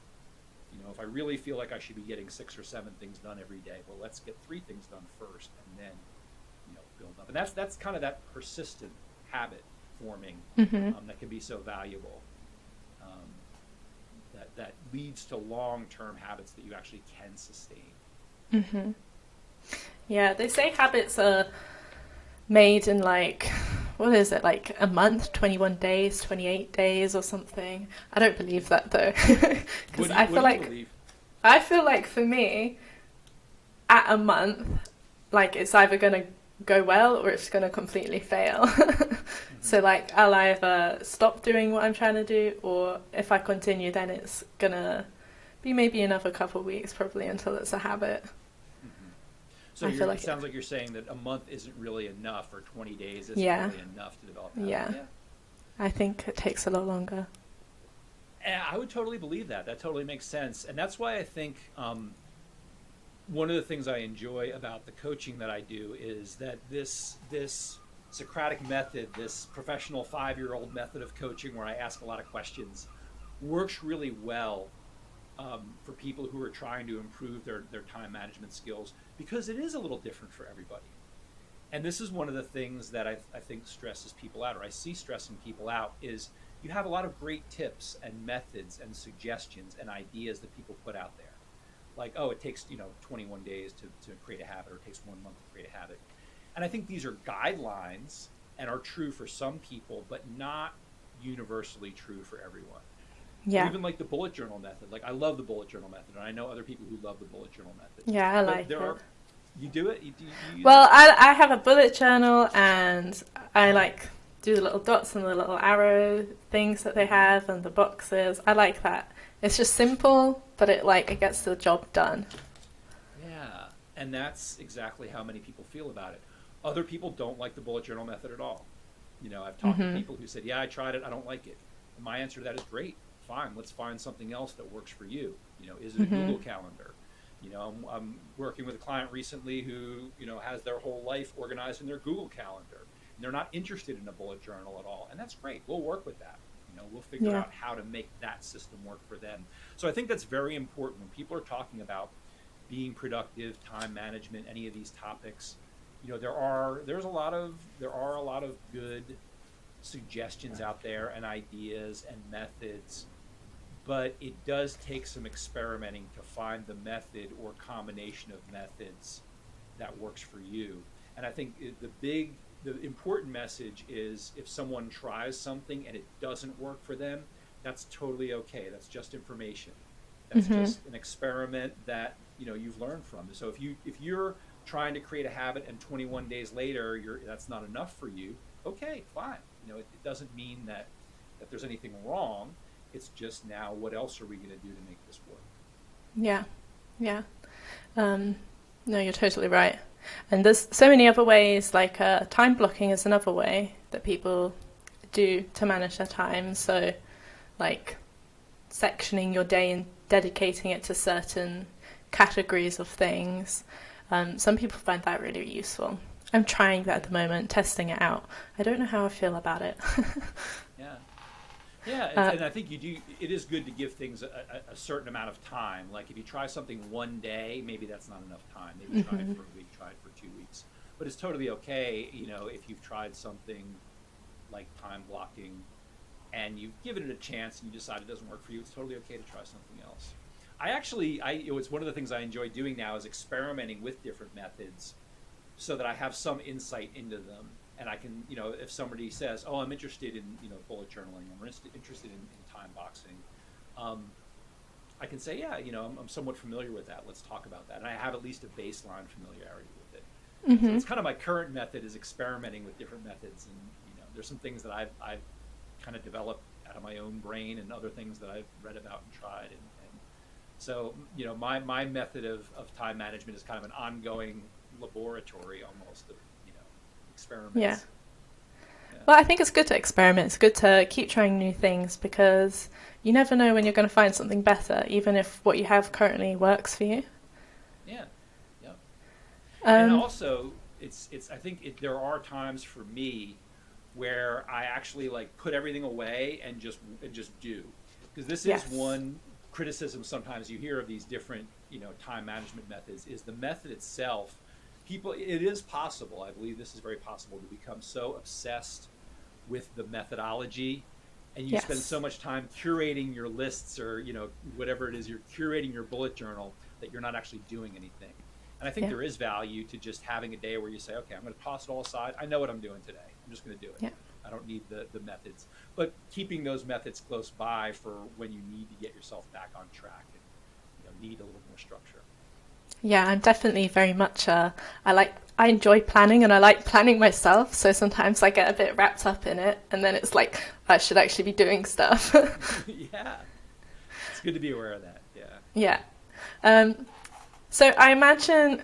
S1: If I really feel like I should be getting 6 or 7 things done every day, well, let's get 3 things done first and then, build up. And that's kind of that persistent habit forming that can be so valuable. That leads to long-term habits that you actually can sustain.
S2: Yeah, they say habits are made in what is it, like a month, 21 days, 28 days or something. I don't believe that though. Because I feel like for me, at a month, it's either going to go well or it's going to completely fail. So I'll either stop doing what I'm trying to do, or if I continue, then it's going to be maybe another couple of weeks probably until it's a habit.
S1: So it sounds like you're saying that a month isn't really enough, or 20 days isn't really enough to develop habits.
S2: Yeah. I think it takes a lot longer.
S1: And I would totally believe that. That totally makes sense. And that's why I think one of the things I enjoy about the coaching that I do is that this Socratic method, this professional 5-year-old method of coaching where I ask a lot of questions, works really well for people who are trying to improve their time management skills because it is a little different for everybody. And this is one of the things that I think stresses people out, or I see stressing people out, is you have a lot of great tips and methods and suggestions and ideas that people put out there. Like, oh, it takes 21 days to create a habit, or it takes 1 month to create a habit. And I think these are guidelines and are true for some people, but not universally true for everyone.
S2: Yeah.
S1: Or even like the bullet journal method. Like, I love the bullet journal method, and I know other people who love the bullet journal method.
S2: Yeah, I
S1: But
S2: like
S1: there
S2: it.
S1: are, you do it? You use
S2: Well,
S1: it?
S2: I have a bullet journal, and I like do the little dots and the little arrow things that they
S1: Mhm.
S2: have and the boxes. I like that. It's just simple, but it gets the job done.
S1: Yeah, and that's exactly how many people feel about it. Other people don't like the bullet journal method at all. I've talked to
S2: Mhm.
S1: people who said, "Yeah, I tried it. I don't like it." And my answer to that is, "Great, fine. Let's find something else that works for you. Is it a
S2: Mhm.
S1: Google Calendar? I'm working with a client recently who has their whole life organized in their Google Calendar, and they're not interested in a bullet journal at all, and that's great. We'll work with that. We'll figure
S2: Yeah.
S1: out how to make that system work for them. So I think that's very important when people are talking about being productive, time management, any of these topics. There are a lot of good suggestions out there and ideas and methods, but it does take some experimenting to find the method or combination of methods that works for you. And I think the important message is, if someone tries something and it doesn't work for them, that's totally okay. That's just information. That's
S2: Mhm.
S1: just an experiment that you've learned from. So if you're trying to create a habit and 21 days later that's not enough for you, okay, fine. It doesn't mean that there's anything wrong. It's just, now what else are we going to do to make this work?
S2: Yeah. Yeah. Um, no, you're totally right. And there's so many other ways, like time blocking is another way that people do to manage their time. So, like sectioning your day and dedicating it to certain categories of things. Some people find that really useful. I'm trying that at
S1: Yeah,
S2: the moment, testing it out. I don't know how I feel about it.
S1: yeah. Yeah,
S2: uh,
S1: and I think it is good to give things a certain amount of time. Like, if you try something one day, maybe that's not enough time. Maybe try it
S2: mhm.
S1: for a week, try it for 2 weeks. But it's totally okay, if you've tried something like time blocking and you've given it a chance and you decide it doesn't work for you, it's totally okay to try something else. It's one of the things I enjoy doing now, is experimenting with different methods so that I have some insight into them. And I can, if somebody says, "Oh, I'm interested in, bullet journaling, I'm interested in time boxing," um, I can say, "Yeah, I'm somewhat familiar with that. Let's talk about that." And I have at least a baseline familiarity with it. So
S2: Mhm.
S1: that's kind of my current method, is experimenting with different methods. And there's some things that I've kind of developed out of my own brain, and other things that I've read about and tried. And so, my method of time management is kind of an ongoing laboratory, almost, of
S2: Yeah.
S1: experiments. Yeah,
S2: Well, I think it's good to experiment. It's good to keep trying new things because you never know when you're going to find something better, even if what you have currently works for you.
S1: yeah, yeah. And
S2: Um,
S1: also, it's I think there are times for me where I actually, like, put everything away and just do, because this is
S2: yes.
S1: one criticism sometimes you hear of these different time management methods, is the method itself. It is possible, I believe this is very possible, to become so obsessed with the methodology, and you spend
S2: Yes.
S1: so much time curating your lists, or whatever it is, you're curating your bullet journal, that you're not actually doing anything. And I think
S2: Yeah.
S1: there is value to just having a day where you say, "Okay, I'm going to toss it all aside. I know what I'm doing today. I'm just going to do it.
S2: Yeah.
S1: I don't need the methods." But keeping those methods close by for when you need to get yourself back on track, and need a little more structure.
S2: Yeah, I'm definitely very much I enjoy planning and I like planning myself, so sometimes I get a bit wrapped up in it and then it's like I should actually be doing stuff.
S1: Yeah, it's good to be aware of that. Yeah.
S2: Yeah. Um, so I imagine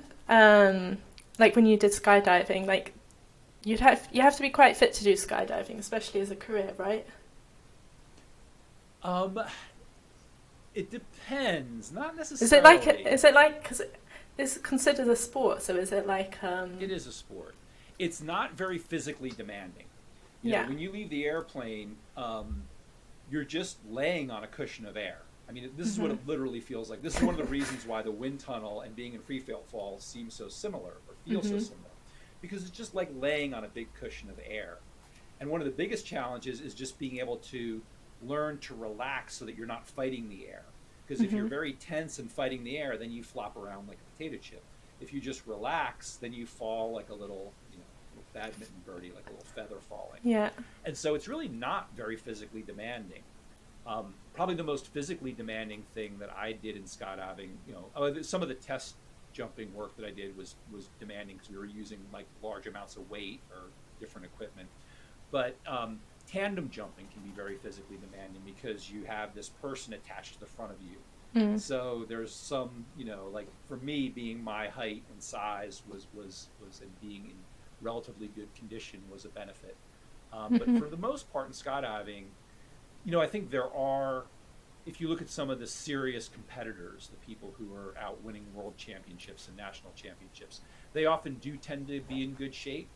S2: like when you did skydiving, like you have to be quite fit to do skydiving, especially as a career, right?
S1: Um, it depends. Not
S2: Is it like
S1: necessarily.
S2: because it's considered a sport, so is it like
S1: It is a sport. it's not very physically demanding. You know,
S2: Yeah.
S1: when you leave the airplane, you're just laying on a cushion of air. I mean, this is what
S2: Mhm.
S1: it literally feels like. This is one of the reasons why the wind tunnel and being in free fall seem so similar or feel so
S2: Mhm.
S1: similar, because it's just like laying on a big cushion of air. And one of the biggest challenges is just being able to learn to relax so that you're not fighting the air. Because if you're
S2: Mhm.
S1: very tense and fighting the air, then you flop around like a potato chip. If you just relax, then you fall like a little, little badminton birdie, like a little feather falling.
S2: Yeah.
S1: And so it's really not very physically demanding. Probably the most physically demanding thing that I did in skydiving, some of the test jumping work that I did was demanding because we were using like large amounts of weight or different equipment. But tandem jumping can be very physically demanding because you have this person attached to the front of you.
S2: Mm.
S1: So there's some, like for me, being my height and size was and being in relatively good condition was a benefit. But
S2: Mhm.
S1: for the most part in skydiving, I think there are, if you look at some of the serious competitors, the people who are out winning world championships and national championships, they often do tend to be in good shape.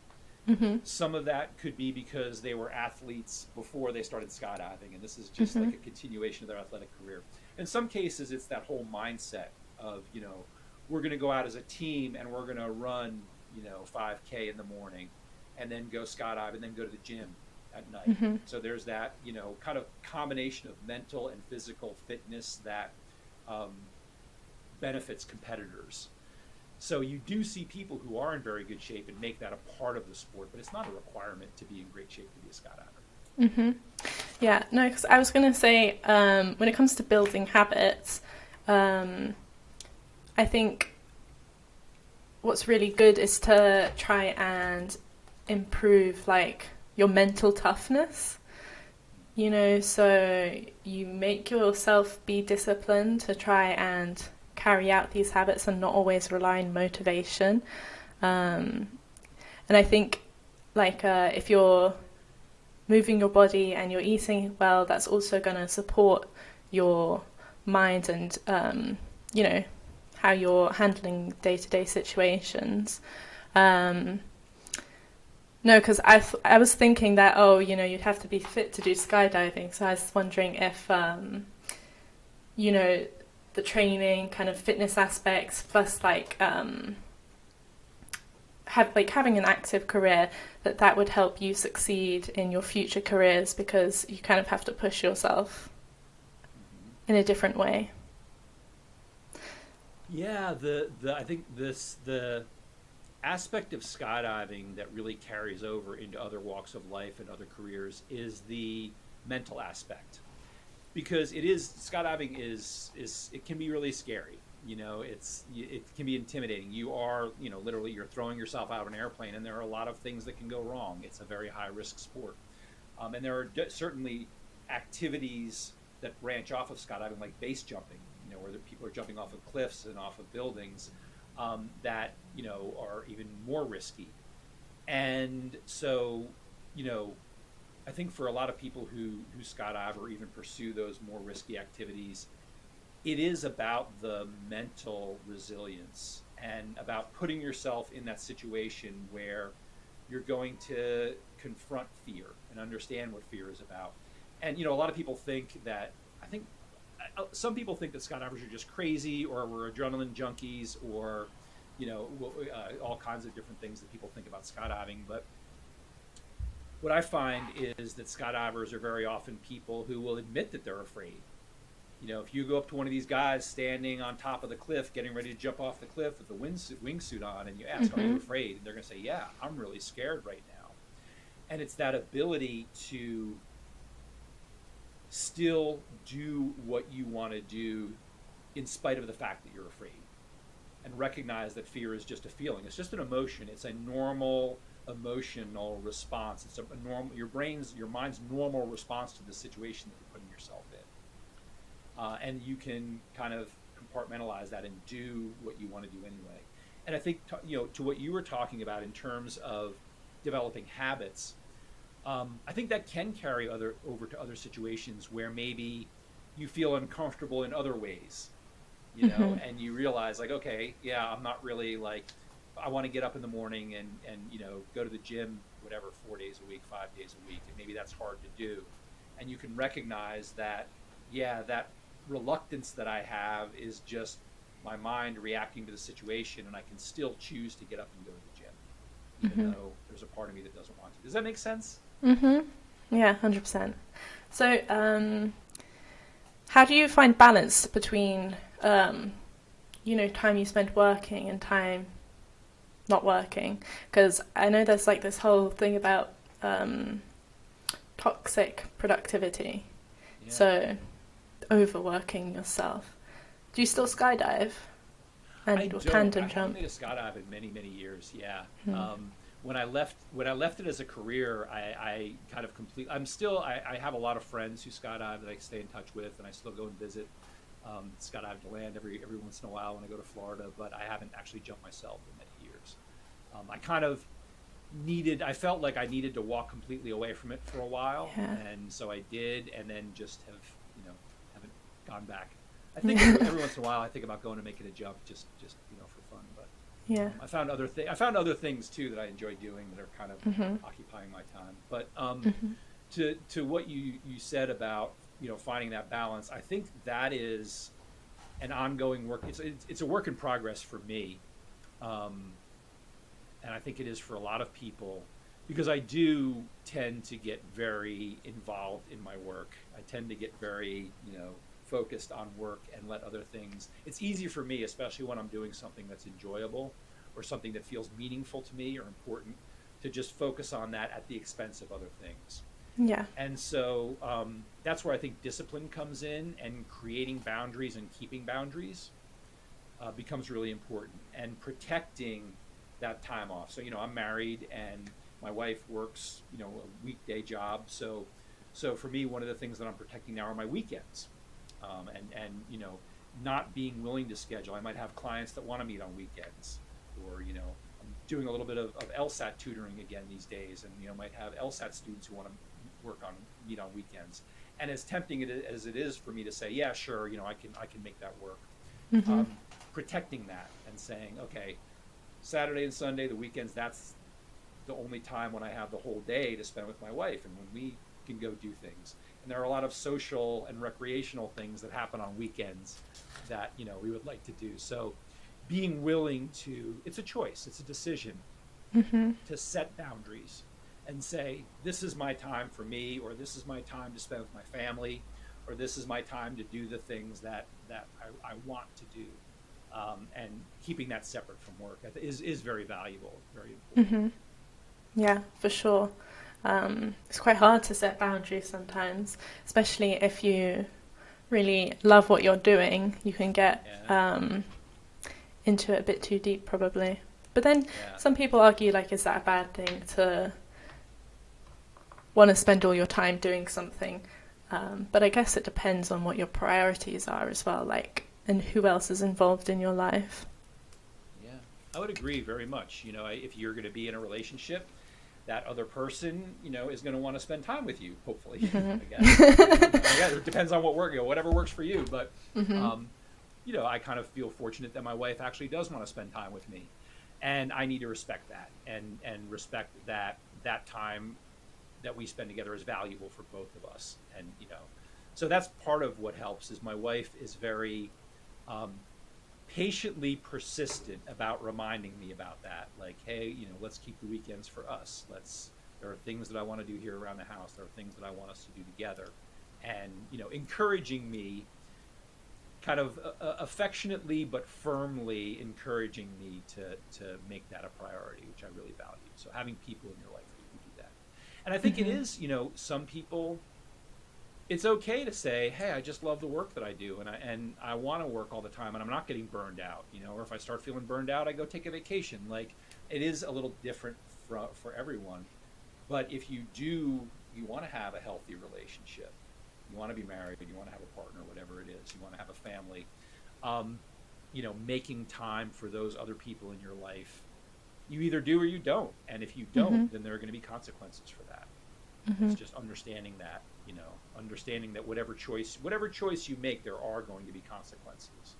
S2: Mhm.
S1: Some of that could be because they were athletes before they started skydiving, and this is just
S2: Mhm.
S1: like a continuation of their athletic career. In some cases, it's that whole mindset of, we're going to go out as a team and we're going to run, 5K in the morning and then go skydive and then go to the gym at night.
S2: Mhm.
S1: So there's that, kind of combination of mental and physical fitness that um, benefits competitors. So you do see people who are in very good shape and make that a part of the sport, but it's not a requirement to be in great shape to be a skydiver.
S2: Mhm. Yeah. No, because I was going to say, when it comes to building habits, um, I think what's really good is to try and improve like your mental toughness. So you make yourself be disciplined to try and carry out these habits and not always rely on motivation. Um, and I think, like, if you're moving your body and you're eating well, that's also going to support your mind and, you know, how you're handling day to day situations. Um, no, because I was thinking that, oh, you'd have to be fit to do skydiving. So I was wondering if, you know, the training, kind of fitness aspects, plus having an active career, that would help you succeed in your future careers because you kind of have to push yourself
S1: Mm-hmm.
S2: in a different way.
S1: Yeah, the I think the aspect of skydiving that really carries over into other walks of life and other careers is the mental aspect, because skydiving is it can be really scary. It can be intimidating. You are, literally you're throwing yourself out of an airplane, and there are a lot of things that can go wrong. It's a very high risk sport. And there are certainly activities that branch off of skydiving, like base jumping, where the people are jumping off of cliffs and off of buildings, that are even more risky. And so, you know, I think for a lot of people who skydive or even pursue those more risky activities, it is about the mental resilience and about putting yourself in that situation where you're going to confront fear and understand what fear is about. And a lot of people think that I think some people think that skydivers are just crazy or we're adrenaline junkies or all kinds of different things that people think about skydiving. But what I find is that skydivers are very often people who will admit that they're afraid. If you go up to one of these guys standing on top of the cliff, getting ready to jump off the cliff with the wingsuit on, and you ask, "Are you
S2: Hmm.
S1: afraid?" And they're going to say, "Yeah, I'm really scared right now." And it's that ability to still do what you want to do in spite of the fact that you're afraid, and recognize that fear is just a feeling. It's just an emotion. It's a normal emotional response. It's a normal your mind's normal response to the situation that you're putting yourself in. And you can kind of compartmentalize that and do what you want to do anyway. And I think to what you were talking about in terms of developing habits, I think that can carry over to other situations where maybe you feel uncomfortable in other ways,
S2: Hmm.
S1: and you realize like, okay, yeah, I'm not really like I want to get up in the morning and go to the gym, whatever, 4 days a week, 5 days a week, and maybe that's hard to do. And you can recognize that, yeah, that reluctance that I have is just my mind reacting to the situation, and I can still choose to get up and go to the gym, even
S2: Mm-hmm.
S1: though there's a part of me that doesn't want to. Does that make sense?
S2: Mm-hmm. Yeah, 100%. So, how do you find balance between, time you spend working and time not working? Because I know there's like this whole thing about toxic productivity.
S1: Yeah.
S2: So, overworking yourself. Do you still skydive
S1: I
S2: and or
S1: don't. I
S2: tandem
S1: haven't
S2: jump?
S1: made a skydive in many, many years. Yeah.
S2: Hmm.
S1: When I left it as a career, I kind of complete. I have a lot of friends who skydive that I stay in touch with, and I still go and visit skydive to land every once in a while when I go to Florida. But I haven't actually jumped myself in many years. I kind of I felt like I needed to walk completely away from it for a while,
S2: Yeah.
S1: and so I did, and then just haven't gone back. I think every once in a while I think about going and making a jump, just for fun. But
S2: Yeah.
S1: I found other things too that I enjoy doing that are kind of
S2: Mm-hmm.
S1: occupying my time. But
S2: Mm-hmm.
S1: to what you said about finding that balance, I think that is an ongoing work. It's a work in progress for me. Um, and I think it is for a lot of people, because I do tend to get very involved in my work. I tend to get very, focused on work and let other things. It's easy for me, especially when I'm doing something that's enjoyable or something that feels meaningful to me or important, to just focus on that at the expense of other things.
S2: Yeah.
S1: And so that's where I think discipline comes in, and creating boundaries and keeping boundaries becomes really important, and protecting that time off. So, I'm married, and my wife works, a weekday job. So for me, one of the things that I'm protecting now are my weekends, and not being willing to schedule. I might have clients that want to meet on weekends, or I'm doing a little bit of LSAT tutoring again these days, and might have LSAT students who want to meet on weekends. And as tempting as it is for me to say, yeah, sure, I can make that work.
S2: Mm-hmm.
S1: um, Protecting that and saying, okay, Saturday and Sunday, the weekends, that's the only time when I have the whole day to spend with my wife, and when we can go do things. And there are a lot of social and recreational things that happen on weekends that we would like to do. So being willing to, it's a choice, it's a decision
S2: Mm-hmm.
S1: to set boundaries and say, this is my time for me, or this is my time to spend with my family, or this is my time to do the things that I want to do. And keeping that separate from work is very valuable, very important.
S2: Mm-hmm. Yeah, for sure. It's quite hard to set boundaries sometimes, especially if you really love what you're doing. You can get
S1: Yeah,
S2: into it a bit too deep, probably. But then
S1: yeah,
S2: some people argue, like, is that a bad thing to want to spend all your time doing something? But I guess it depends on what your priorities are as well, like, and who else is involved in your life.
S1: yeah. I would agree very much. If you're going to be in a relationship, that other person, is going to want to spend time with you. Hopefully,
S2: Mm-hmm.
S1: I guess. It depends on whatever works for you. But
S2: Mm-hmm.
S1: um, I kind of feel fortunate that my wife actually does want to spend time with me, and I need to respect that, and respect that time that we spend together is valuable for both of us. And so that's part of what helps. Is my wife is very um, patiently persistent about reminding me about that. Like, hey, let's keep the weekends for us. There are things that I want to do here around the house. There are things that I want us to do together, and encouraging me, kind of affectionately but firmly encouraging me to make that a priority, which I really value. So having people in your life who do that. And I think it
S2: Mm-hmm.
S1: is, some people, it's okay to say, hey, I just love the work that I do, and I want to work all the time, and I'm not getting burned out, or if I start feeling burned out, I go take a vacation. Like, it is a little different for everyone. But if you want to have a healthy relationship, you want to be married, you want to have a partner, whatever it is, you want to have a family, um, making time for those other people in your life, you either do or you don't. And if you
S2: Mm-hmm.
S1: don't, then there are going to be consequences for that.
S2: Mm-hmm.
S1: It's just understanding that whatever choice you make, there are going to be consequences,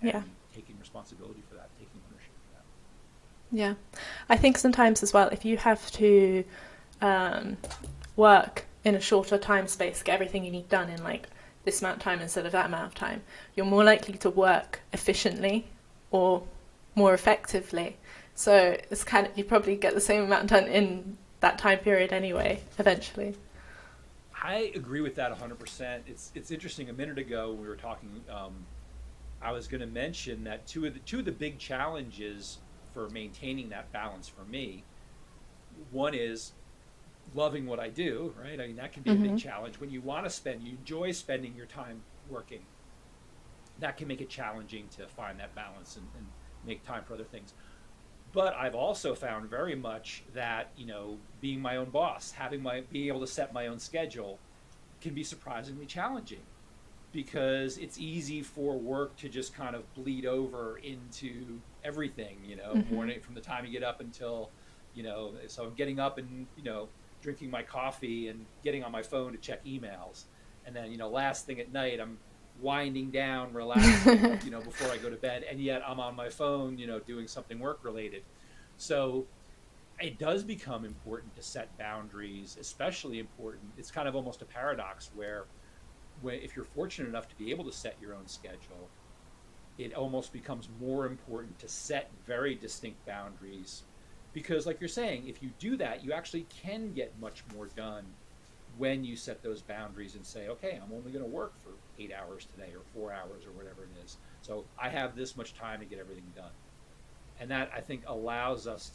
S2: Yeah.
S1: and taking responsibility for that, taking ownership for that.
S2: Yeah. I think sometimes as well, if you have to um, work in a shorter time space, get everything you need done in like this amount of time instead of that amount of time, you're more likely to work efficiently or more effectively. So it's kind of, you probably get the same amount done in that time period anyway, eventually.
S1: I agree with that 100%. It's interesting. A minute ago we were talking. I was going to mention that two of the big challenges for maintaining that balance for me. One is loving what I do, right? I mean, that can be a big
S2: Hmm.
S1: challenge when you want to spend, you enjoy spending your time working. That can make it challenging to find that balance and make time for other things. But I've also found very much that, being my own boss, being able to set my own schedule can be surprisingly challenging because it's easy for work to just kind of bleed over into everything,
S2: Hmm.
S1: morning from the time you get up until, so I'm getting up and, drinking my coffee and getting on my phone to check emails. And then, last thing at night, I'm winding down, relaxing, before I go to bed. And yet I'm on my phone, doing something work related. So it does become important to set boundaries, especially important. It's kind of almost a paradox where if you're fortunate enough to be able to set your own schedule, it almost becomes more important to set very distinct boundaries because, like you're saying, if you do that, you actually can get much more done when you set those boundaries and say, okay, I'm only going to work for 8 hours today or 4 hours or whatever it is. So I have this much time to get everything done. And that I think allows us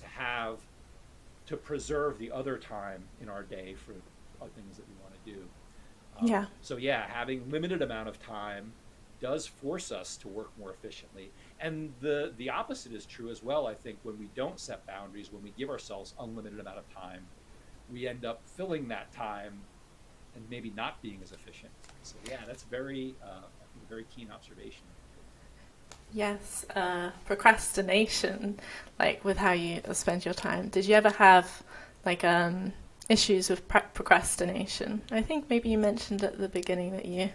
S1: to preserve the other time in our day for other things that we want to do.
S2: Yeah.
S1: So yeah, having limited amount of time does force us to work more efficiently. And the opposite is true as well. I think when we don't set boundaries, when we give ourselves unlimited amount of time, we end up filling that time and maybe not being as efficient. So yeah, that's I think, a very keen observation.
S2: Yes, procrastination, like with how you spend your time. Did you ever have like issues with procrastination? I think maybe you mentioned at the beginning that you.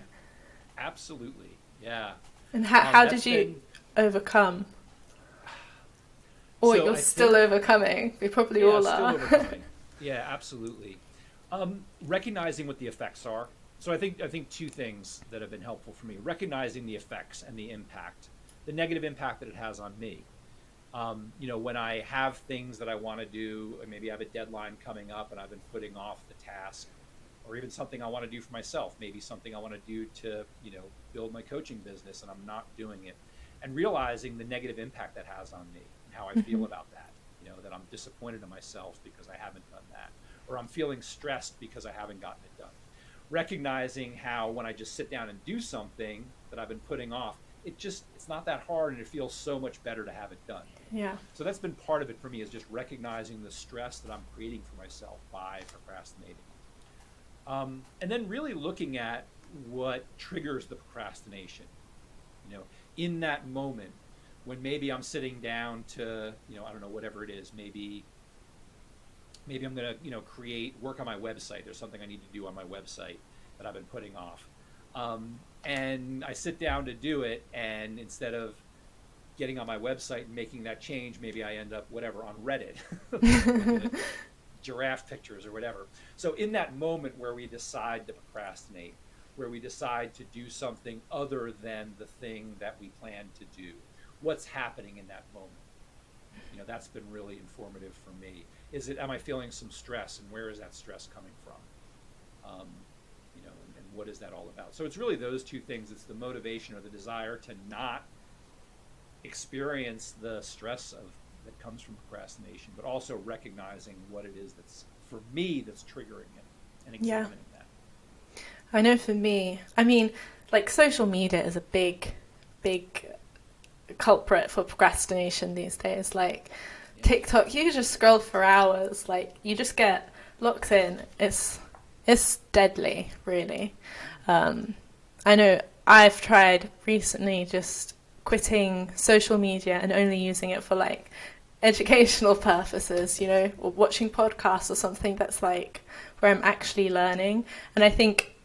S1: Absolutely, yeah.
S2: And how
S1: That's
S2: did you
S1: been
S2: overcome? Or
S1: so.
S2: you're
S1: I
S2: still
S1: think
S2: overcoming? We probably
S1: yeah,
S2: all
S1: still
S2: are.
S1: overcoming. Yeah, absolutely. Recognizing what the effects are. So I think two things that have been helpful for me: recognizing the effects and the impact, the negative impact that it has on me. When I have things that I want to do, or maybe I have a deadline coming up and I've been putting off the task, or even something I want to do for myself, maybe something I want to do to, build my coaching business and I'm not doing it, and realizing the negative impact that has on me and how I feel about that, that I'm disappointed in myself because I haven't done that, or I'm feeling stressed because I haven't gotten it done. Recognizing how when I just sit down and do something that I've been putting off, it's not that hard and it feels so much better to have it done.
S2: Yeah.
S1: So that's been part of it for me, is just recognizing the stress that I'm creating for myself by procrastinating. And then really looking at what triggers the procrastination. You know, in that moment when maybe I'm sitting down to, I don't know, whatever it is, maybe I'm going to, work on my website. There's something I need to do on my website that I've been putting off. And I sit down to do it, and instead of getting on my website and making that change, maybe I end up whatever on Reddit, looking at giraffe pictures or whatever. So in that moment where we decide to procrastinate, where we decide to do something other than the thing that we plan to do, what's happening in that moment? That's been really informative for me. Am I feeling some stress, and where is that stress coming from? Um, and what is that all about? So it's really those two things. It's the motivation or the desire to not experience the stress that comes from procrastination, but also recognizing what it is that's for me that's triggering it and
S2: Yeah.
S1: examining that.
S2: I know for me, I mean, like social media is a big culprit for procrastination these days. Like
S1: Yeah.
S2: TikTok, you just scroll for hours. Like you just get locked in. It's deadly, really. Um, I know I've tried recently just quitting social media and only using it for like educational purposes, or watching podcasts or something that's like where I'm actually learning. And I think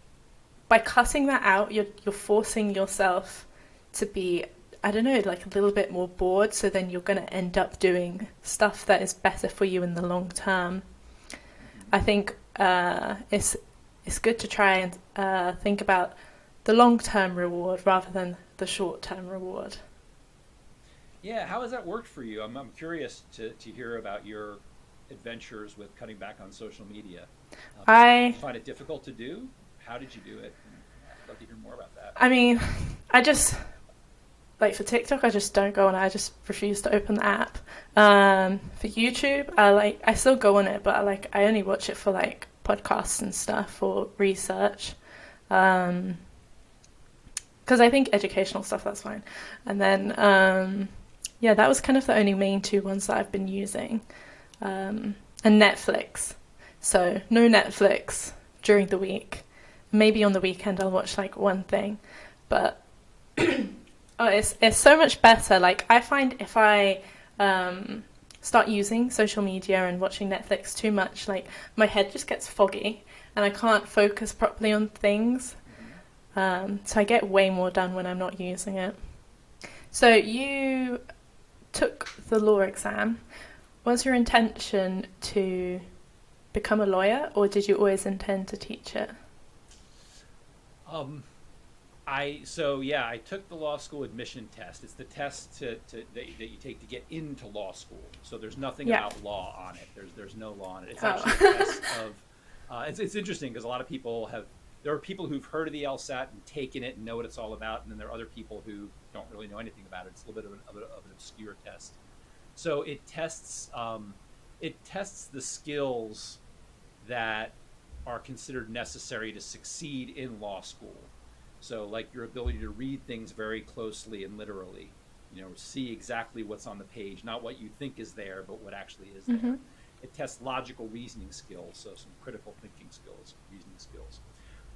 S2: by cutting that out, you're forcing yourself to be I don't know, like a little bit more bored. So then you're going to end up doing stuff that is better for you in the long term.
S1: Hmm.
S2: I think it's good to try and think about the long term reward rather than the short term reward.
S1: Yeah, how has that worked for you? I'm curious to hear about your adventures with cutting back on social media. Did
S2: I
S1: you find it difficult to do? How did you do it? And I'd love to hear more about that.
S2: I mean, I just like for TikTok, I just don't go on it. I just refuse to open the app. For YouTube, I still go on it, but I only watch it for like podcasts and stuff or research. Um, because I think educational stuff that's fine. And then yeah, that was kind of the only main two ones that I've been using. And Netflix. So no Netflix during the week. Maybe on the weekend I'll watch like one thing, but oh, it's so much better. Like I find if I start using social media and watching Netflix too much, like my head just gets foggy and I can't focus properly on things.
S1: Hmm.
S2: So I get way more done when I'm not using it. So you took the law exam. Was your intention to become a lawyer, or did you always intend to teach it?
S1: Um, I took the law school admission test. It's the test that you take to get into law school. So there's nothing
S2: Yeah.
S1: about law on it. There's no law on it. It's actually a
S2: Oh.
S1: test of. It's interesting because a lot of people have. There are people who've heard of the LSAT and taken it and know what it's all about, and then there are other people who don't really know anything about it. It's a little bit of an obscure test. So it tests the skills that are considered necessary to succeed in law school. So, like your ability to read things very closely and literally, see exactly what's on the page, not what you think is there, but what actually is
S2: Hmm.
S1: there. It tests logical reasoning skills, so some critical thinking skills, reasoning skills.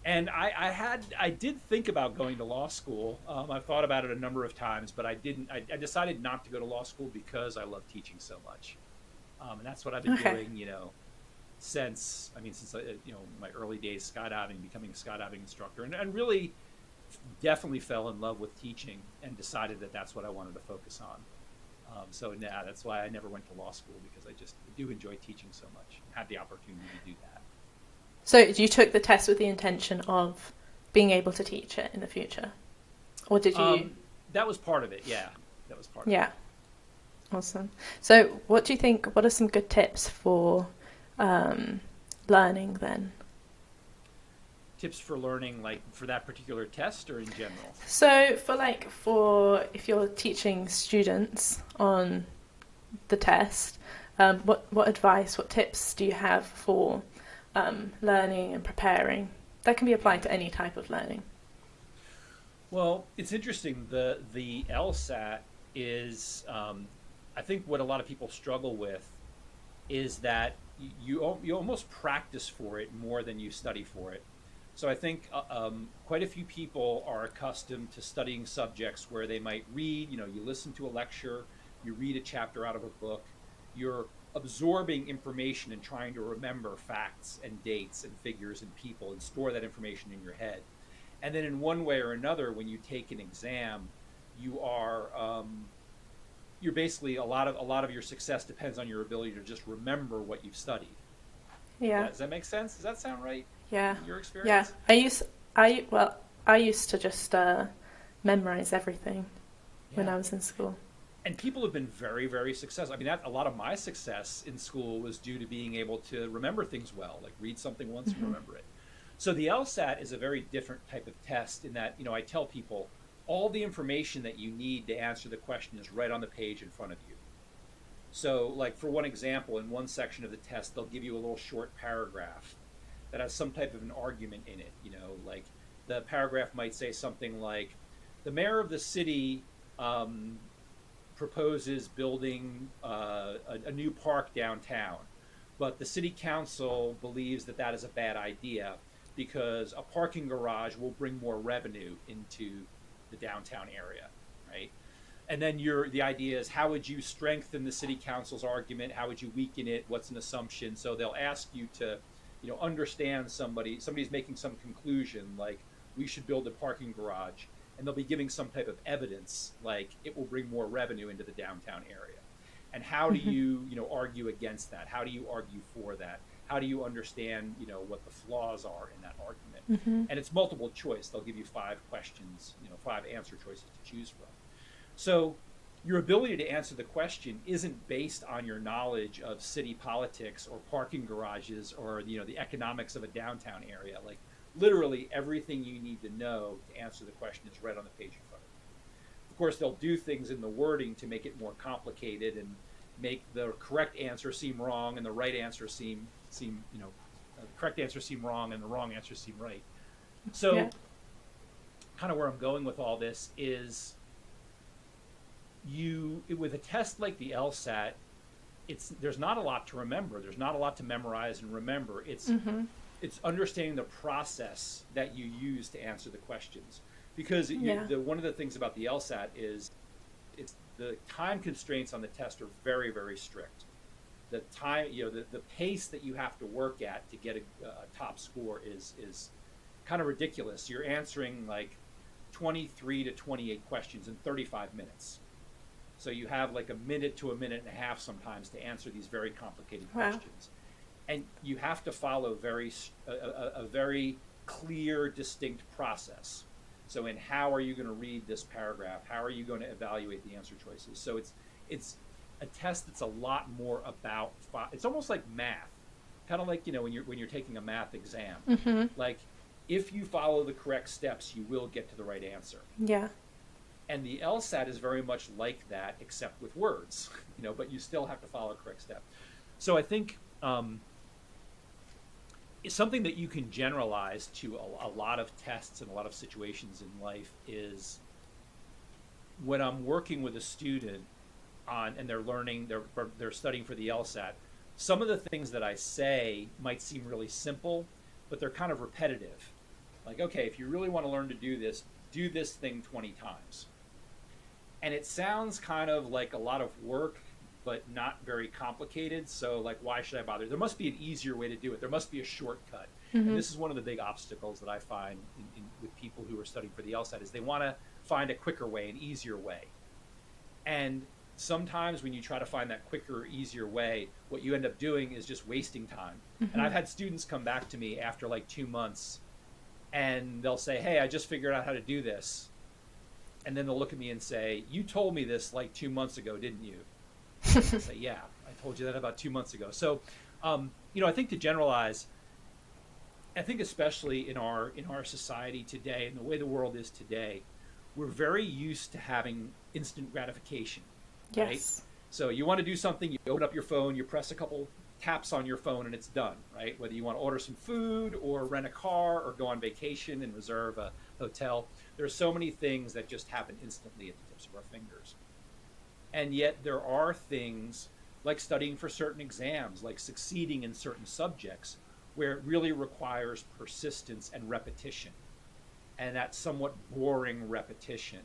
S1: And I did think about going to law school. I've thought about it a number of times, but I didn't. I decided not to go to law school because I love teaching so much, and that's what I've been
S2: Okay.
S1: doing. Since my early days skydiving, becoming a skydiving instructor, and really definitely fell in love with teaching and decided that that's what I wanted to focus on. So yeah, that's why I never went to law school because I just do enjoy teaching so much and had the opportunity to do that.
S2: So you took the test with the intention of being able to teach it in the future, or did you?
S1: Um, that was part of it. Yeah, that was part of it.
S2: Yeah, awesome. So what do you think? What are some good tips for um, learning then?
S1: Tips for learning, like for that particular test or in general?
S2: So for if you're teaching students on the test, what advice, what tips do you have for learning and preparing? That can be applied
S1: Yeah.
S2: to any type of learning.
S1: Well, it's interesting. The LSAT is, I think, what a lot of people struggle with is that you almost practice for it more than you study for it. So I think quite a few people are accustomed to studying subjects where they might read. You listen to a lecture, you read a chapter out of a book, you're absorbing information and trying to remember facts and dates and figures and people and store that information in your head. And then in one way or another, when you take an exam, you are you're basically a lot of your success depends on your ability to just remember what you've studied.
S2: Yeah,
S1: Does that make sense? Does that sound right
S2: yeah,
S1: in your
S2: yeah.
S1: experience?
S2: I used to just memorize everything when
S1: Yeah.
S2: I was in school.
S1: And people have been very, very successful. I mean, a lot of my success in school was due to being able to remember things well, like read something once and
S2: Hmm.
S1: remember it. So the LSAT is a very different type of test in that, I tell people all the information that you need to answer the question is right on the page in front of you. So, like for one example, in one section of the test, they'll give you a little short paragraph that has some type of an argument in it. Like the paragraph might say something like, "The mayor of the city um, proposes building a new park downtown, but the city council believes that that is a bad idea because a parking garage will bring more revenue into the downtown area, right?" And then the idea is, how would you strengthen the city council's argument? How would you weaken it? What's an assumption? So they'll ask you to, understand somebody's making some conclusion like we should build a parking garage, and they'll be giving some type of evidence, like it will bring more revenue into the downtown area. And how do you, argue against that? How do you argue for that? How do you understand, what the flaws are in that argument?
S2: Mm-hmm.
S1: And it's multiple choice. They'll give you 5 questions, 5 answer choices to choose from. So your ability to answer the question isn't based on your knowledge of city politics or parking garages or, the economics of a downtown area. Like literally everything you need to know to answer the question is right on the page in front of you. Of course, they'll do things in the wording to make it more complicated and make the correct answer seem wrong and the right answer seem the correct answer seem wrong and the wrong answer seem right. So
S2: Yeah.
S1: kind of where I'm going with all this is with a test like the LSAT, there's not a lot to remember. There's not a lot to memorize and remember.
S2: Mm-hmm.
S1: It's understanding the process that you use to answer the questions. Because
S2: Yeah.
S1: one of the things about the LSAT is the time constraints on the test are very, very strict. The time, the pace that you have to work at to get a top score is kind of ridiculous. You're answering like 23 to 28 questions in 35 minutes. So you have like a minute to a minute and a half sometimes to answer these very complicated
S2: Wow.
S1: questions. And you have to follow a very clear, distinct process. So in how are you going to read this paragraph? How are you going to evaluate the answer choices? So it's a test that's a lot more about, it's almost like math. Kind of like, when you're taking a math exam.
S2: Mm-hmm.
S1: Like if you follow the correct steps, you will get to the right answer.
S2: Yeah.
S1: And the LSAT is very much like that, except with words, but you still have to follow a correct step. So I think it's something that you can generalize to a lot of tests and a lot of situations in life is when I'm working with a student and they're learning, they're studying for the LSAT, some of the things that I say might seem really simple, but they're kind of repetitive. Like, okay, if you really want to learn to do this thing 20 times. And it sounds kind of like a lot of work, but not very complicated. So like, why should I bother? There must be an easier way to do it. There must be a shortcut.
S2: Mm-hmm.
S1: And this is one of the big obstacles that I find with people who are studying for the LSAT is they want to find a quicker way, an easier way. And sometimes when you try to find that quicker, easier way, what you end up doing is just wasting time.
S2: Mm-hmm.
S1: And I've had students come back to me after like 2 months and they'll say, hey, I just figured out how to do this. And then they'll look at me and say, you told me this like 2 months ago, didn't you? I say, yeah, I told you that about 2 months ago. So, I think to generalize, I think especially in our society today and the way the world is today, we're very used to having instant gratification.
S2: Yes.
S1: Right? So you want to do something, you open up your phone, you press a couple taps on your phone and it's done, right? Whether you want to order some food or rent a car or go on vacation and reserve a hotel. There's so many things that just happen instantly at the tips of our fingers. And yet there are things like studying for certain exams, like succeeding in certain subjects, where it really requires persistence and repetition. And that somewhat boring repetition.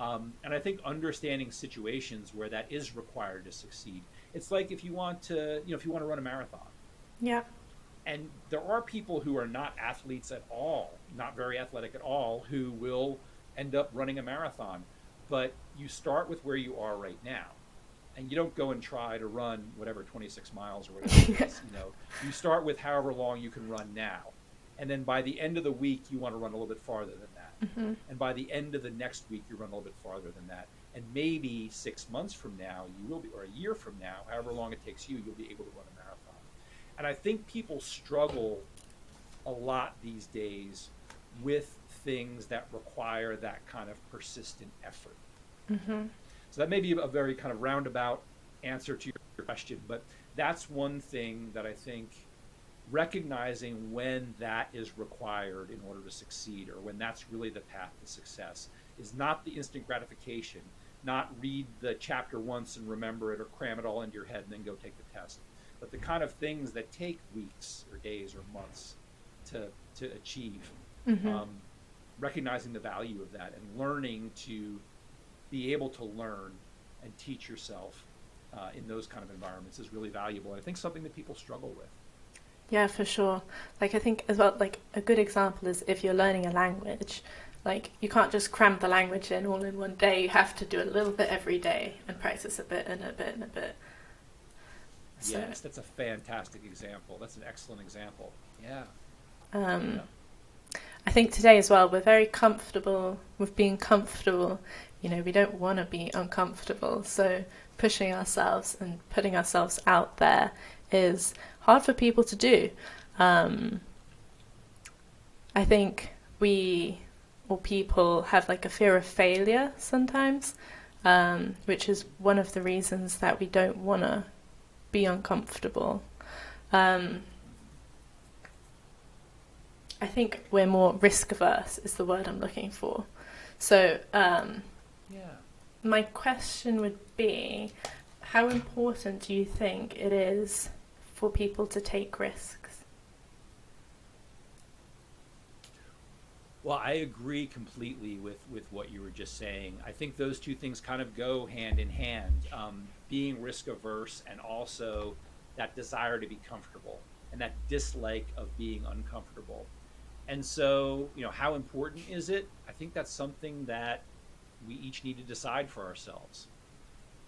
S1: And I think understanding situations where that is required to succeed. It's like if you want to run a marathon.
S2: Yeah.
S1: And there are people who are not athletes at all, not very athletic at all, who will end up running a marathon. But you start with where you are right now. And you don't go and try to run whatever, 26 miles or whatever it is. You start with however long you can run now. And then by the end of the week, you want to run a little bit farther than that.
S2: Mm-hmm.
S1: And by the end of the next week, you run a little bit farther than that. And maybe 6 months from now, you will be, or a year from now, however long it takes you, you'll be able to run a marathon. And I think people struggle a lot these days with things that require that kind of persistent effort.
S2: Mm-hmm.
S1: So that may be a very kind of roundabout answer to your question, but that's one thing that I think recognizing when that is required in order to succeed, or when that's really the path to success, is not the instant gratification, not read the chapter once and remember it or cram it all into your head and then go take the test, but the kind of things that take weeks or days or months to achieve.
S2: Mm-hmm.
S1: Recognizing the value of that and learning to be able to learn and teach yourself in those kind of environments is really valuable. And I think something that people struggle with.
S2: Yeah, for sure. Like I think as well, like a good example is if you're learning a language, Like, you can't just cram the language in all in one day. You have to do a little bit every day and practice a bit and a bit and a bit. So,
S1: Yes, that's a fantastic example. That's an excellent example. Yeah.
S2: um,
S1: Yeah.
S2: I think today as well, we're very comfortable with being comfortable. You know, we don't want to be uncomfortable. So pushing ourselves and putting ourselves out there is hard for people to do. I think we or people have like a fear of failure sometimes, which is one of the reasons that we don't want to be uncomfortable. I think we're more risk averse is the word I'm looking for. So
S1: Yeah.
S2: my question would be, how important do you think it is for people to take risks?
S1: Well, I agree completely with what you were just saying. I think those two things kind of go hand in hand, being risk averse and also that desire to be comfortable and that dislike of being uncomfortable. And so, how important is it? I think that's something that we each need to decide for ourselves.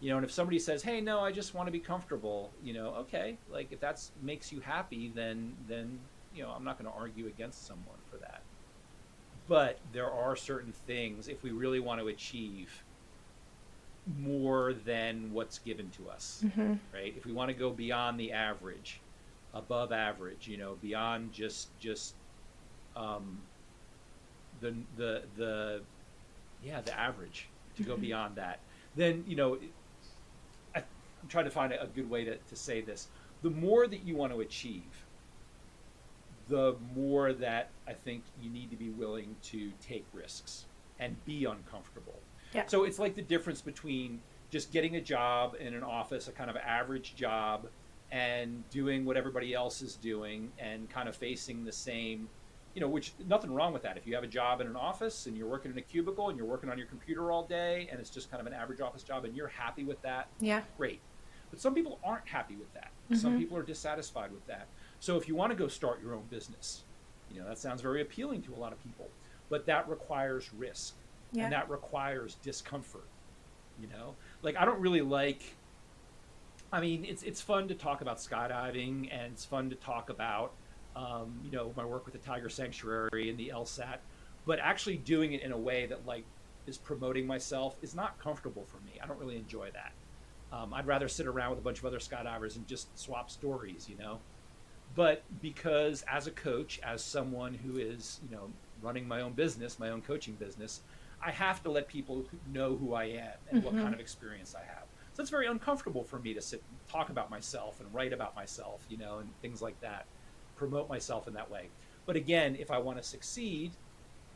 S1: And if somebody says, "Hey, no, I just want to be comfortable," okay, like if that makes you happy, then I'm not going to argue against someone for that. But there are certain things, if we really want to achieve more than what's given to us,
S2: Mm-hmm.
S1: right? If we want to go beyond the average, above average, beyond just um, the yeah, the average, to go
S2: Mm-hmm.
S1: beyond that, then I'm trying to find a good way to say this. The more that you want to achieve, the more that I think you need to be willing to take risks and be uncomfortable.
S2: Yeah.
S1: So it's like the difference between just getting a job in an office, a kind of average job, and doing what everybody else is doing and kind of facing the same, which nothing wrong with that. If you have a job in an office and you're working in a cubicle and you're working on your computer all day and it's just kind of an average office job and you're happy with that,
S2: Yeah.
S1: great. But some people aren't happy with that. Some
S2: Mm-hmm.
S1: people are dissatisfied with that. So if you want to go start your own business, that sounds very appealing to a lot of people, but that requires risk
S2: Yeah.
S1: and that requires discomfort. Like I don't really like. I mean, it's fun to talk about skydiving and it's fun to talk about, my work with the Tiger Sanctuary and the LSAT, but actually doing it in a way that like is promoting myself is not comfortable for me. I don't really enjoy that. I'd rather sit around with a bunch of other skydivers and just swap stories. But because as a coach, as someone who is, running my own business, my own coaching business, I have to let people know who I am and what
S2: Mm-hmm.
S1: kind of experience I have. So it's very uncomfortable for me to sit and talk about myself and write about myself, and things like that, promote myself in that way. But again, if I want to succeed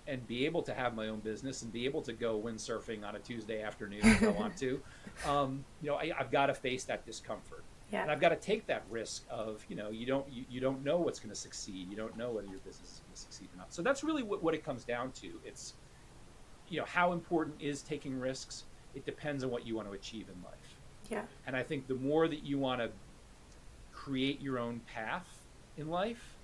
S1: and be able to have my own business and be able to go windsurfing on a Tuesday afternoon if I want to, I've got to face that discomfort.
S2: Yeah.
S1: And I've got to take that risk of, you don't know what's going to succeed. You don't know whether your business is going to succeed or not. So that's really what it comes down to. It's, how important is taking risks? It depends on what you want to achieve in life.
S2: Yeah.
S1: And I think the more that you want to create your own path in life,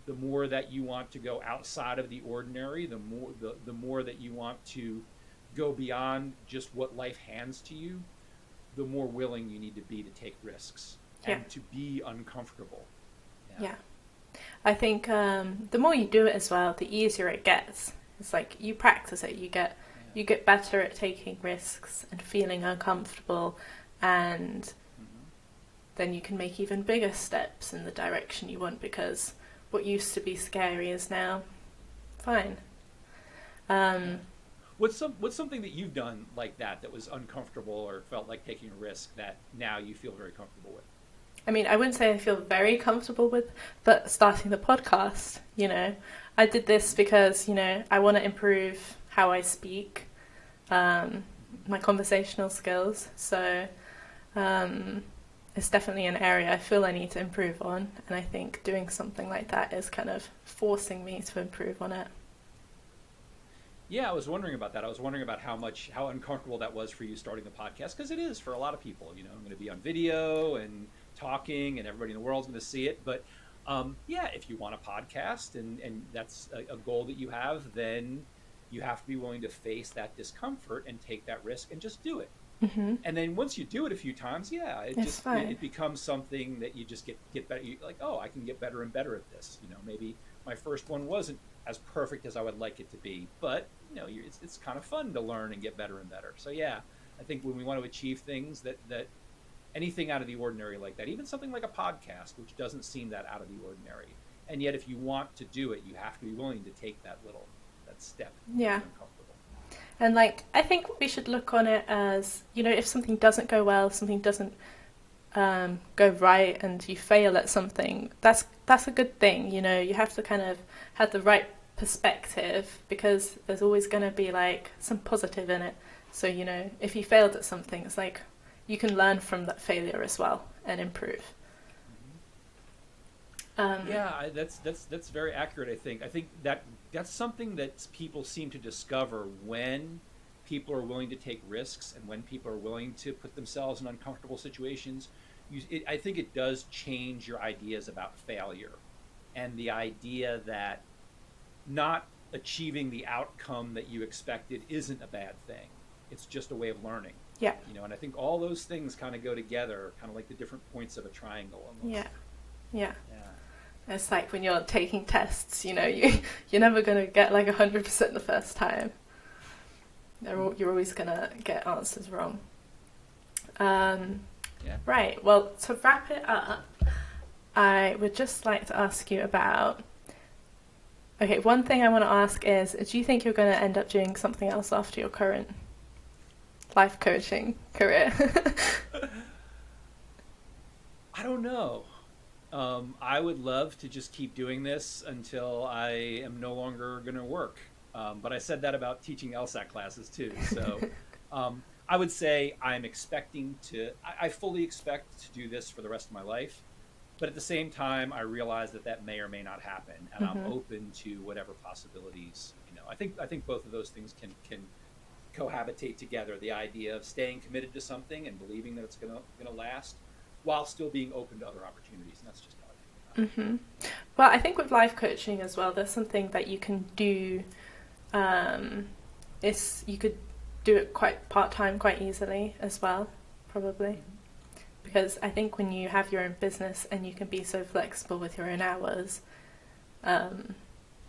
S1: the more that you want to go outside of the ordinary, the more that you want to go beyond just what life hands to you, the more willing you need to be to take risks and to be uncomfortable.
S2: Yeah. I think the more you do it as well, the easier it gets. It's like you practice it, you get better at taking risks and feeling uncomfortable, and then you can make even bigger steps in the direction you want, because what used to be scary is now fine.
S1: What's something that you've done like that was uncomfortable or felt like taking a risk that now you feel very comfortable with?
S2: I mean, I wouldn't say I feel very comfortable with, but starting the podcast, I did this because, I want to improve how I speak, my conversational skills. So it's definitely an area I feel I need to improve on. And I think doing something like that is kind of forcing me to improve on it.
S1: Yeah, I was wondering about that. I was wondering about how uncomfortable that was for you starting the podcast, because it is for a lot of people. I'm going to be on video and talking, and everybody in the world's going to see it. But yeah, if you want a podcast and that's a goal that you have, then You have to be willing to face that discomfort and take that risk and just do it.
S2: Mm-hmm.
S1: And then once you do it a few times, yeah,
S2: It's fine.
S1: it becomes something that you just get better. You like, oh, I can get better and better at this. Maybe my first one wasn't as perfect as I would like it to be, but it's kind of fun to learn and get better and better. So yeah, I think when we want to achieve things that anything out of the ordinary like that, even something like a podcast, which doesn't seem that out of the ordinary, and yet if you want to do it, you have to be willing to take that step.
S2: Yeah.
S1: Uncomfortable.
S2: And like, I think we should look on it as, if something doesn't go well, something doesn't go right, and you fail at something, that's a good thing. You have to kind of have the right perspective, because there's always going to be like some positive in it. So if you failed at something, it's like you can learn from that failure as well and improve.
S1: Yeah, that's very accurate. I think that's something that people seem to discover when people are willing to take risks and when people are willing to put themselves in uncomfortable situations. I think it does change your ideas about failure, and the idea that not achieving the outcome that you expected isn't a bad thing. It's just a way of learning.
S2: Yeah.
S1: And I think all those things kind of go together, kind of like the different points of a triangle almost.
S2: Yeah.
S1: Yeah.
S2: It's like when you're taking tests, you're never going to get like 100% the first time. You're always going to get answers wrong.
S1: Yeah.
S2: Right. Well, to wrap it up, I would just like to ask you about... Okay, one thing I want to ask is, do you think you're going to end up doing something else after your current life coaching career?
S1: I don't know. I would love to just keep doing this until I am no longer going to work. But I said that about teaching LSAT classes too. So I would say I'm expecting I fully expect to do this for the rest of my life. But at the same time, I realize that may or may not happen. And I'm open to whatever possibilities. I think both of those things can cohabitate together. The idea of staying committed to something and believing that it's going to last, while still being open to other opportunities. And that's just how I think about it.
S2: Well, I think with life coaching as well, there's something that you can do. You could do it quite part-time quite easily as well, probably. Because I think when you have your own business and you can be so flexible with your own hours,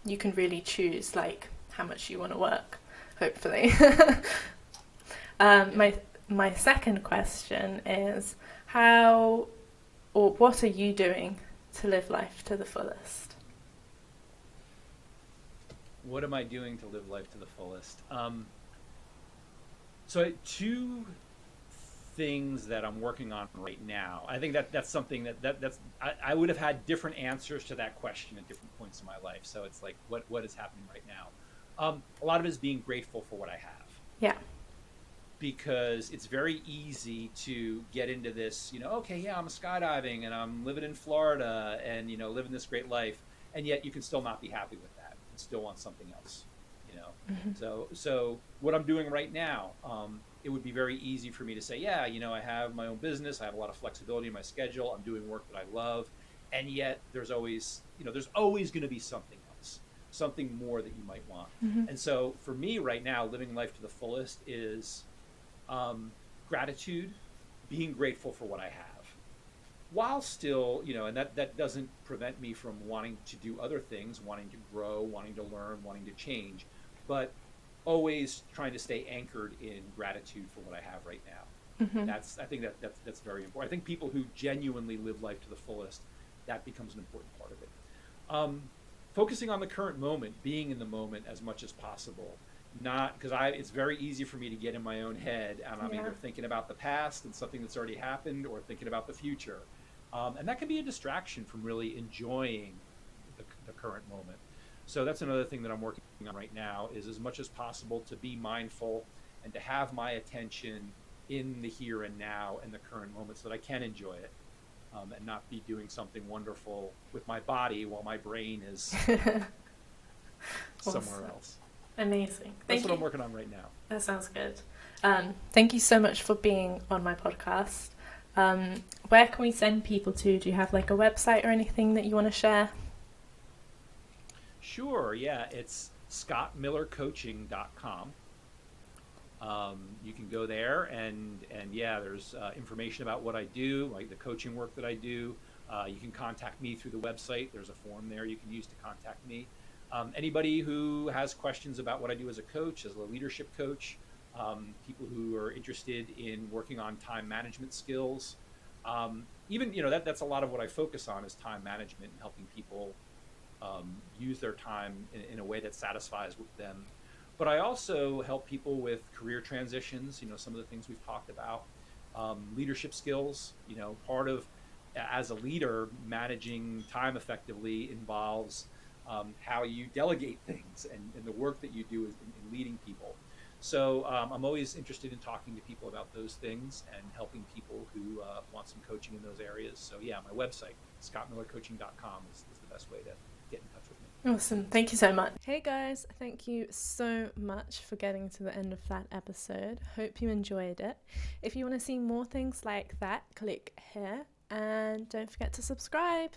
S2: you can really choose like how much you want to work, hopefully. My second question is, what are you doing to live life to the fullest?
S1: What am I doing to live life to the fullest? So two things that I'm working on right now. I think that's something that's I would have had different answers to that question at different points in my life. So it's like, what is happening right now? A lot of it is being grateful for what I have.
S2: Yeah.
S1: Because it's very easy to get into this, okay, yeah, I'm skydiving and I'm living in Florida and, living this great life. And yet you can still not be happy with that and still want something else, So what I'm doing right now, it would be very easy for me to say, yeah, I have my own business. I have a lot of flexibility in my schedule. I'm doing work that I love. And yet there's always going to be something else, something more that you might want. And so for me right now, living life to the fullest is gratitude, being grateful for what I have, while still, and that doesn't prevent me from wanting to do other things, wanting to grow, wanting to learn, wanting to change, but always trying to stay anchored in gratitude for what I have right now. I think that's very important. I think people who genuinely live life to the fullest, that becomes an important part of it. Focusing on the current moment, being in the moment as much as possible. Not because it's very easy for me to get in my own head, and I'm either thinking about the past and something that's already happened, or thinking about the future, and that can be a distraction from really enjoying the current moment. So that's another thing that I'm working on right now, is as much as possible to be mindful and to have my attention in the here and now and the current moment, so that I can enjoy it, and not be doing something wonderful with my body while my brain is somewhere else.
S2: Amazing.
S1: That's what I'm working on right now.
S2: That sounds good. Thank you so much for being on my podcast. Where can we send people to? Do you have like a website or anything that you want to share?
S1: Sure. Yeah. It's scottmillercoaching.com. You can go there, and yeah, there's information about what I do, like the coaching work that I do. You can contact me through the website. There's a form there you can use to contact me. Anybody who has questions about what I do as a coach, as a leadership coach, people who are interested in working on time management skills, even that's a lot of what I focus on is time management and helping people use their time in a way that satisfies them. But I also help people with career transitions, some of the things we've talked about, leadership skills. Part of, as a leader, managing time effectively involves how you delegate things and the work that you do in leading people. So I'm always interested in talking to people about those things and helping people who want some coaching in those areas. So yeah, my website, scottmillercoaching.com, is the best way to get in touch with me.
S2: Awesome. Thank you so much. Hey guys, thank you so much for getting to the end of that episode. Hope you enjoyed it. If you want to see more things like that, click here and don't forget to subscribe.